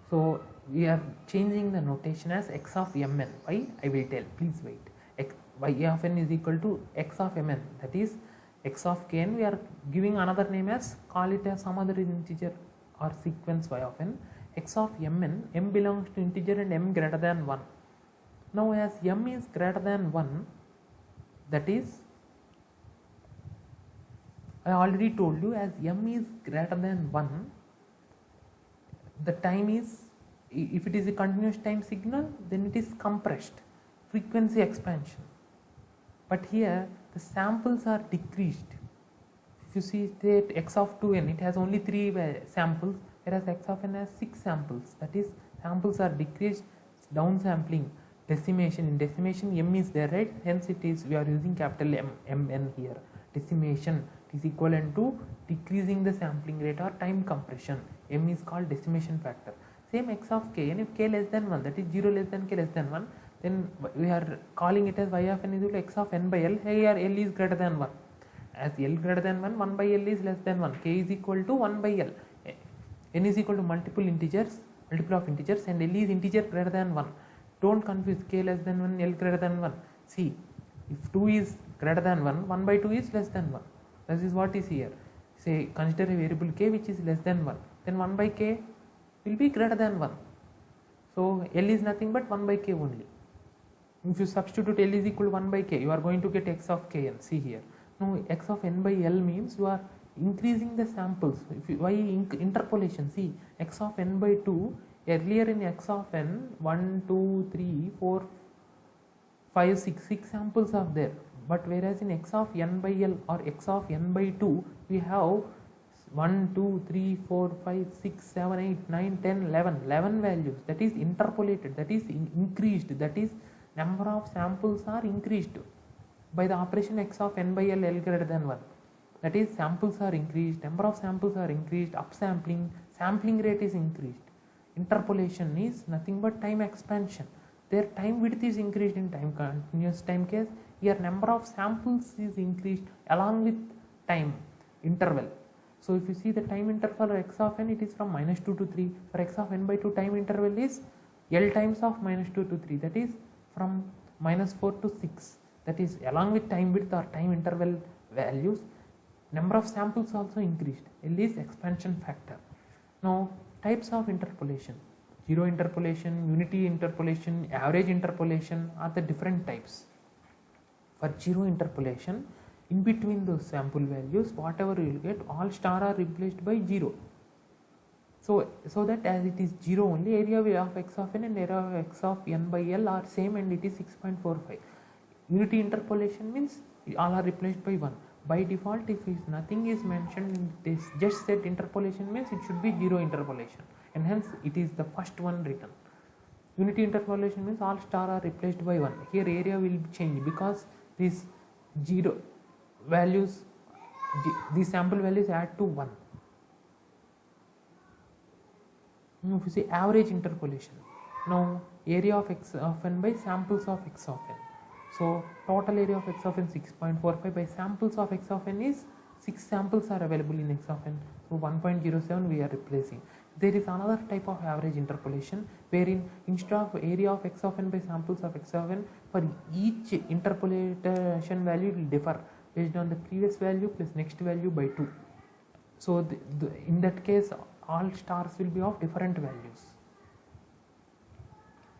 Speaker 1: so we are changing the notation as x of mn. Why? I will tell, please wait. Y of n is equal to x of mn, that is x of kn, we are giving another name as, call it as some other integer or sequence y of n. X of mn, m belongs to integer and m greater than 1. Now as m is greater than 1, that is, I already told you, as m is greater than 1, the time is If it is a continuous time signal, then it is compressed, frequency expansion. But here the samples are decreased. If you see that x of 2n, it has only 3 samples, whereas x of n has 6 samples. That is, samples are decreased, downsampling, decimation. In decimation, m is there, right? Hence it is, we are using capital mn here. Decimation is equivalent to decreasing the sampling rate or time compression. M is called decimation factor. Same x of k, and if k less than 1, that is 0 less than k less than 1, then we are calling it as y of n is equal to x of n by l. Here l is greater than 1. As l greater than 1, 1 by l is less than 1. K is equal to 1 by l. N is equal to multiple of integers, and l is integer greater than 1. Don't confuse k less than 1, l greater than 1. See, if 2 is greater than 1, 1 by 2 is less than 1. This is what is here. Say, consider a variable k which is less than 1. Then 1 by k will be greater than 1. So L is nothing but 1 by k only. If you substitute L is equal to 1 by k, you are going to get x of kn. See here. Now x of n by L means you are increasing the samples. If you, why interpolation? See, x of n by 2, earlier in x of n, 1, 2, 3, 4, 5, 6 samples are there. But whereas in x of n by L or x of n by 2, we have 1, 2, 3, 4, 5, 6, 7, 8, 9, 10, 11 values. That is interpolated, that is increased, that is number of samples are increased by the operation x of n by L, L greater than 1. That is, samples are increased, number of samples are increased, upsampling, sampling rate is increased. Interpolation is nothing but time expansion. Their time width is increased in time continuous time case. Here number of samples is increased along with time interval. So if you see the time interval of x of n, it is from minus 2 to 3. For x of n by 2, time interval is L times of minus 2 to 3. That is from minus 4 to 6. That is along with time width or time interval values. Number of samples also increased. L is expansion factor. Now types of interpolation. Zero interpolation, unity interpolation, average interpolation are the different types. For zero interpolation, in between those sample values, whatever you will get, all star are replaced by 0. So that as it is 0 only, area of x of n and area of x of n by L are same and it is 6.45. Unity interpolation means all are replaced by 1. By default, if nothing is mentioned in this just set interpolation means it should be 0 interpolation, and hence it is the first one written. Unity interpolation means all star are replaced by 1. Here area will change because these 0 values, these sample values add to 1. Now if you see average interpolation, now area of x of n by samples of x of n. So total area of x of n 6.45 by samples of x of n is 6 samples are available in x of n. So 1.07 we are replacing. There is another type of average interpolation wherein instead of area of x of n by samples of x of n, for each interpolation value will differ based on the previous value plus next value by 2. So in that case all stars will be of different values.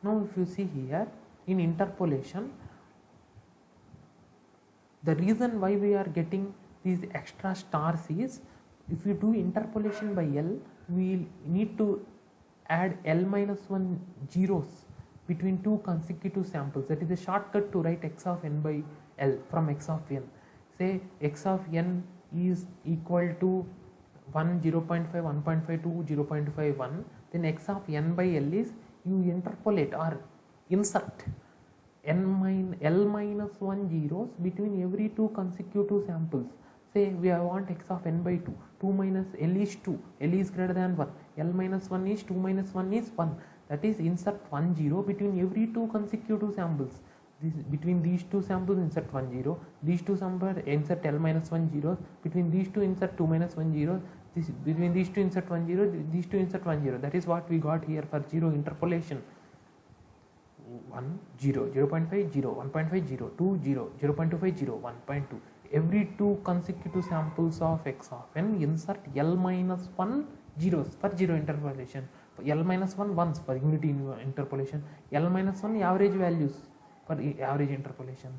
Speaker 1: Now if you see here in interpolation, the reason why we are getting these extra stars is if you do interpolation by L, we need to add L minus 1 zeros between two consecutive samples. That is a shortcut to write x of n by L from x of n. Say x of n is equal to 1, 0.5, 1.5, 2, 0.51. Then x of n by L is you interpolate or insert L minus 1 zeros between every two consecutive samples. Say we want x of n by 2, 2 minus L is 2, L is greater than 1, L minus 1 is 2 minus 1 is 1. That is insert 1 zero between every two consecutive samples. Between these two samples insert 1 zero, these two samples insert L minus 1 zeros, between these two insert 2 minus 1 zero, between these two insert 1 zero, these two insert 1 zero. That is what we got here for zero interpolation. 1, 0, 0.5, 0, 1.5, 0, 2, 0, 0.25, 0, 1.2. Every two consecutive samples of x of n insert L minus 1 zeros for zero interpolation. L minus 1 ones for unity interpolation. L minus 1 average values for average interpolation.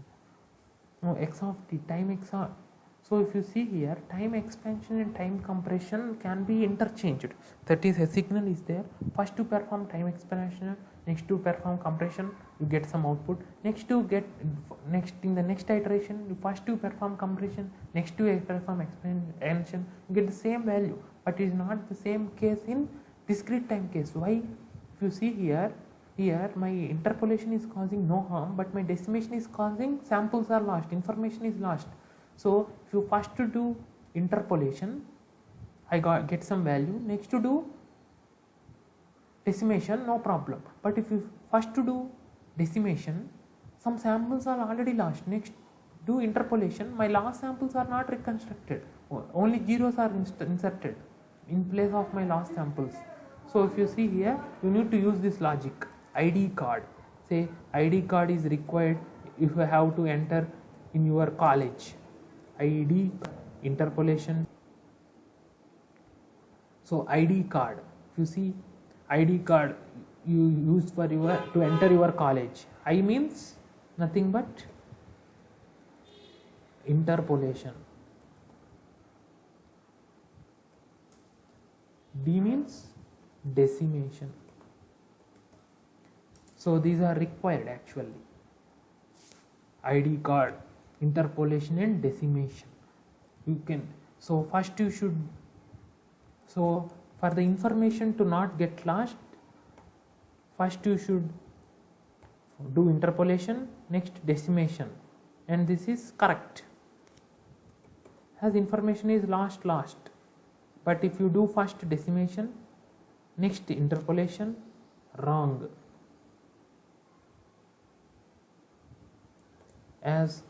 Speaker 1: Now x of t time x of So if you see here, time expansion and time compression can be interchanged. That is, a signal is there. First to perform time expansion, next to perform compression, you get some output. Next in the next iteration, you first to perform compression, next to perform expansion, you get the same value. But it is not the same case in discrete time case. Why? If you see here my interpolation is causing no harm, but my decimation is causing samples are lost, information is lost. So if you first to do interpolation, I get some value. Next to do decimation, no problem. But if you first to do decimation, some samples are already lost. Next do interpolation, my last samples are not reconstructed. Only zeros are inserted in place of my last samples. So if you see here, you need to use this logic. ID card. Say ID card is required if you have to enter in your college. ID interpolation. So ID card, if you see ID card you use for to enter your college. I means nothing but interpolation. D means decimation. So these are required actually. ID card, interpolation and decimation. You can, so first you should, so for the information to not get lost, first you should do interpolation, next decimation, and this is correct. As information is lost. But if you do first decimation, next interpolation, wrong. As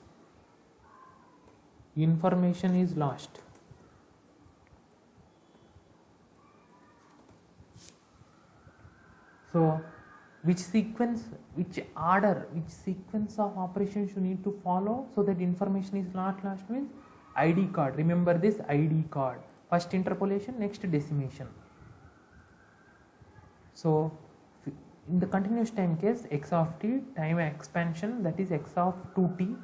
Speaker 1: information is lost. So which sequence, which order, which sequence of operations you need to follow so that information is not lost means ID card. Remember this ID card. First interpolation, next decimation. So in the continuous time case, x of t, time expansion, that is x of 2t,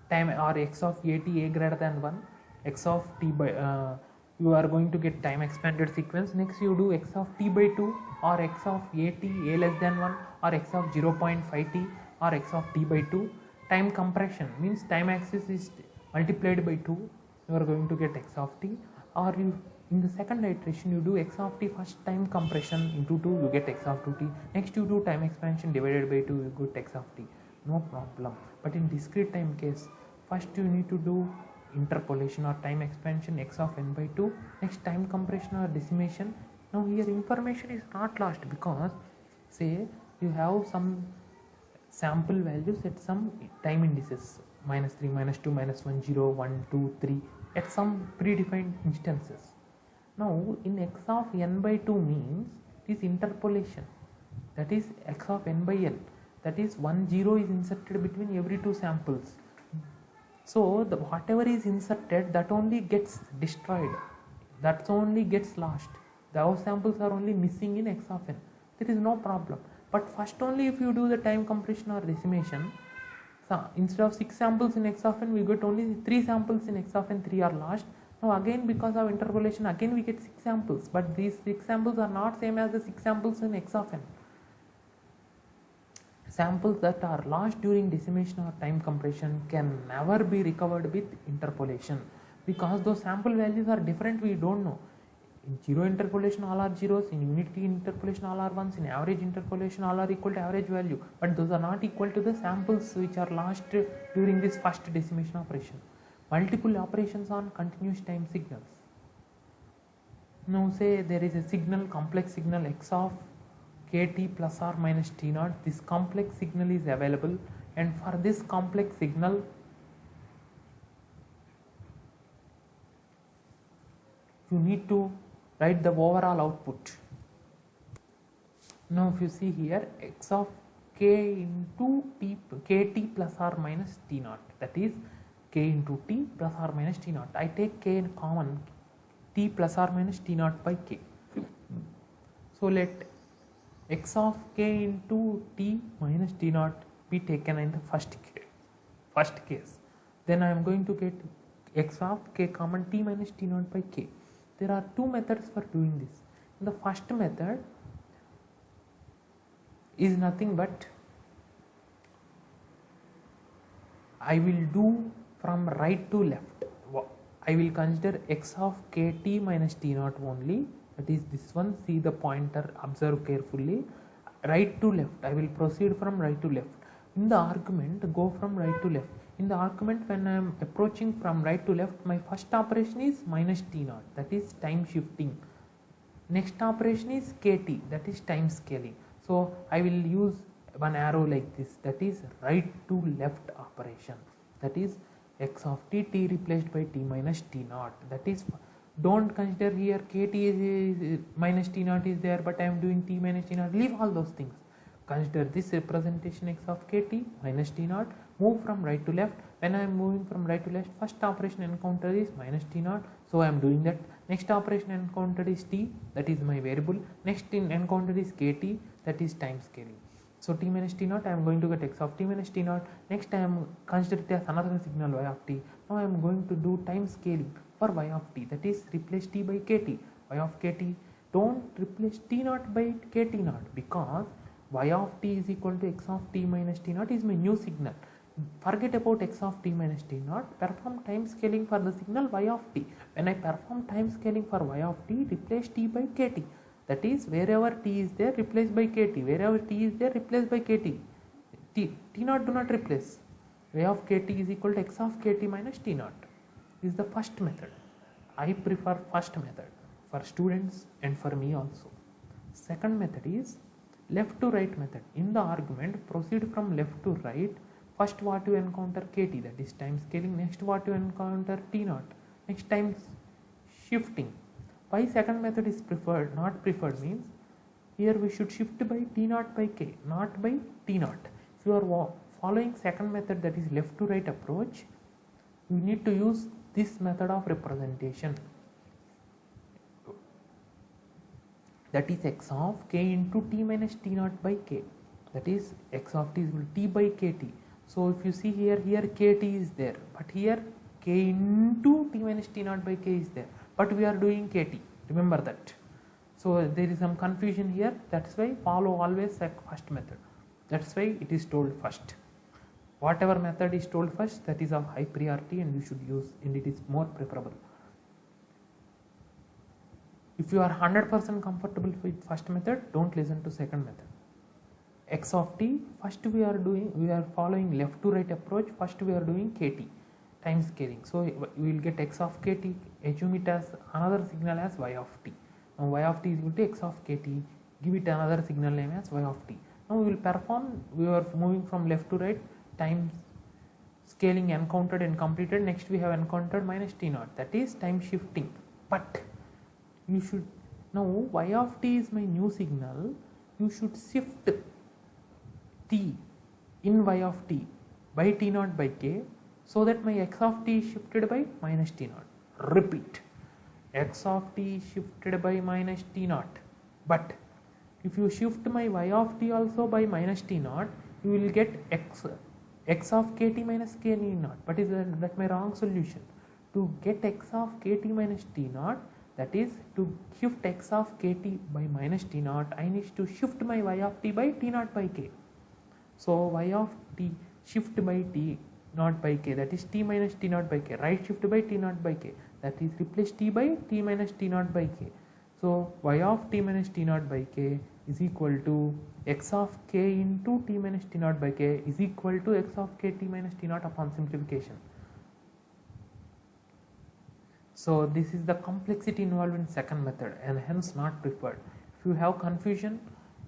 Speaker 1: time or x of at a greater than 1, x of t by you are going to get time expanded sequence. Next you do x of t by 2 or x of at a less than 1 or x of 0.5t or x of t by 2. Time compression means time axis is multiplied by 2, you are going to get x of t, or you in the second iteration you do x of t first time compression into 2, you get x of 2t. Next you do time expansion divided by 2, you get x of t. No problem. But in discrete time case, first you need to do interpolation or time expansion x of n by 2, next time compression or decimation. Now here information is not lost because say you have some sample values at some time indices -3, -2, -1, 0, 1, 2, 3 at some predefined instances. Now in x of n by 2 means it is interpolation, that is x of n by n, that is 1 0 is inserted between every two samples. So the whatever is inserted, that only gets destroyed, that only gets lost. Those samples are only missing in x of n. There is no problem. But first only if you do the time compression or decimation, so instead of 6 samples in x of n, we get only 3 samples in x of n, 3 are lost. Now again because of interpolation, again we get 6 samples, but these 6 samples are not same as the 6 samples in x of n. Samples that are lost during decimation or time compression can never be recovered with interpolation because those sample values are different, we don't know. In zero interpolation all are zeros, in unity interpolation all are ones, in average interpolation all are equal to average value, but those are not equal to the samples which are lost during this first decimation operation. Multiple operations on continuous time signals. Now say there is a signal, complex signal x of kt plus or minus t naught. This complex signal is available, and for this complex signal you need to write the overall output. Now if you see here, x of k into t, kt plus or minus t naught, that is k into t plus or minus t naught. I take k in common, t plus or minus t naught by k. So let x of k into t minus t naught be taken in the first case. Then I am going to get x of k common t minus t naught by k. There are two methods for doing this. In the first method is nothing but I will do from right to left. I will consider x of kt minus t naught only, that is this one. See the pointer, observe carefully. Right to left, I will proceed from right to left. In the argument, go from right to left. In the argument, when I am approaching from right to left, my first operation is minus t naught, that is time shifting. Next operation is kt, that is time scaling. So I will use one arrow like this, that is right to left operation, that is x of t replaced by t minus t naught. That is, don't consider here kt is minus t naught is there, but I am doing t minus t naught. Leave all those things. Consider this representation x of kt minus t naught. Move from right to left. When I am moving from right to left, first operation encountered is minus t naught, so I am doing that. Next operation encountered is t, that is my variable. Next encountered is kt, that is time scaling. So t minus t naught, I am going to get x of t minus t naught. Next I am consider it as another signal y of t. Now I am going to do time scaling for y of t, that is replace t by kt. Y of kt, don't replace t naught by kt naught, because y of t is equal to x of t minus t naught is my new signal. Forget about x of t minus t naught, perform time scaling for the signal y of t. When I perform time scaling for y of t, replace t by kt. That is, wherever t is there, replace by kt. Wherever t is there, replace by kt. T naught do not replace. Y of kt is equal to x of kt minus t naught. This is the first method. I prefer first method for students and for me also. Second method is left to right method. In the argument, proceed from left to right. First what you encounter kt, that is time scaling. Next what you encounter t naught. Next time shifting. Why second method is preferred, not preferred means, here we should shift by t naught by k, not by t naught. If you are following second method, that is left to right approach, you need to use this method of representation, that is x of k into t minus t naught by k, that is x of t is equal to t by kt. So if you see here kt is there, but here k into t minus t naught by k is there, but we are doing kt, remember that. So there is some confusion here, that's why follow always first method. That's why it is told first. Whatever method is told first, that is of high priority and you should use, and it is more preferable. If you are 100% comfortable with first method, don't listen to second method. X of t, first we are following left to right approach, first we are doing kt, time scaling. So we will get x of kt, assume it as another signal as y of t. Now y of t is equal to x of kt, give it another signal name as y of t. Now we will perform, we are moving from left to right, time scaling encountered and completed. Next we have encountered minus t naught, that is time shifting. But you should, now y of t is my new signal, you should shift t in y of t by t naught by k, so that my x of t is shifted by minus t naught. Repeat, x of t is shifted by minus t naught, but if you shift my y of t also by minus t naught, you will get x of kt minus k naught. But is that my wrong solution? To get x of kt minus t naught, that is to shift x of kt by minus t naught, I need to shift my y of t by t naught by k. So y of t shift by t naught by k, that is t minus t naught by k. Right shift by t naught by k, that is replace t by t minus t naught by k. So y of t minus t naught by k is equal to x of k into t minus t naught by k is equal to x of kt minus t naught upon simplification. So this is the complexity involved in second method and hence not preferred. If you have confusion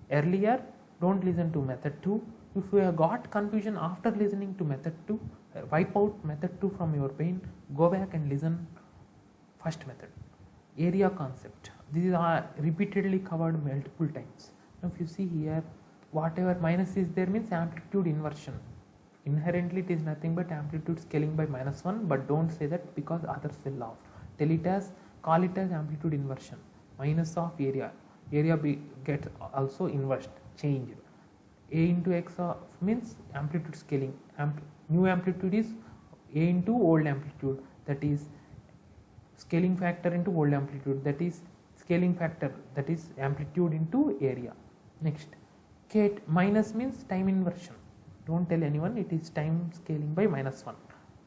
Speaker 1: earlier, don't listen to method 2. If you have got confusion after listening to method 2, wipe out method 2 from your brain, go back and listen first method. Area concept, this is repeatedly covered multiple times. Now if you see here, whatever minus is there means amplitude inversion. Inherently it is nothing but amplitude scaling by -1, but don't say that because others will laugh. Call it as amplitude inversion. Minus of area gets also inversed, changed. A into x means amplitude scaling. New amplitude is A into old amplitude. that is scaling factor into old amplitude, that is scaling factor, that is amplitude into area. Next, K minus means time inversion. Don't tell anyone it is time scaling by -1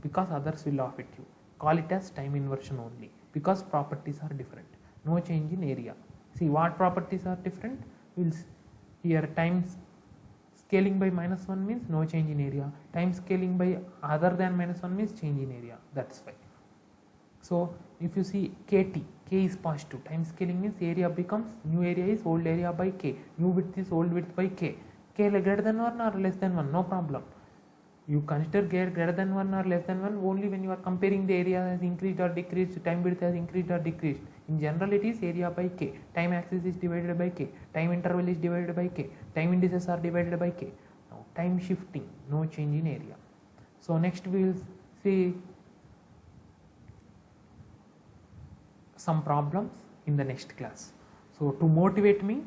Speaker 1: because others will laugh at you. Call it as time inversion only because properties are different. No change in area. See what properties are different? Here time scaling by -1 means no change in area. Time scaling by other than -1 means change in area. That's why. So if you see KT, K is positive. Time scaling means area becomes new area is old area by K. New width is old width by K. K greater than 1 or less than 1, no problem. You consider greater than 1 or less than 1 only when you are comparing the area has increased or decreased, time width has increased or decreased. In general it is area by K. Time axis is divided by K. Time interval is divided by K. Time indices are divided by K. Now time shifting, no change in area. So next we will see some problems in the next class. So to motivate me,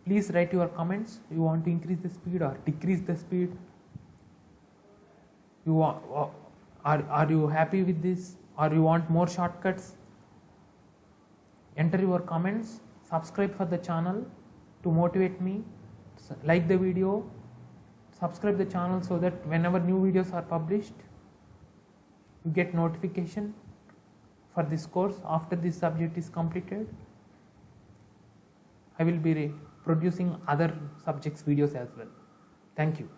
Speaker 1: please write your comments. You want to increase the speed or decrease the speed? Are you happy with this or you want more shortcuts? Enter your comments. Subscribe for the channel to motivate me. Like the video. Subscribe the channel so that whenever new videos are published, you get notification for this course. After this subject is completed, I will be producing other subjects videos as well. Thank you.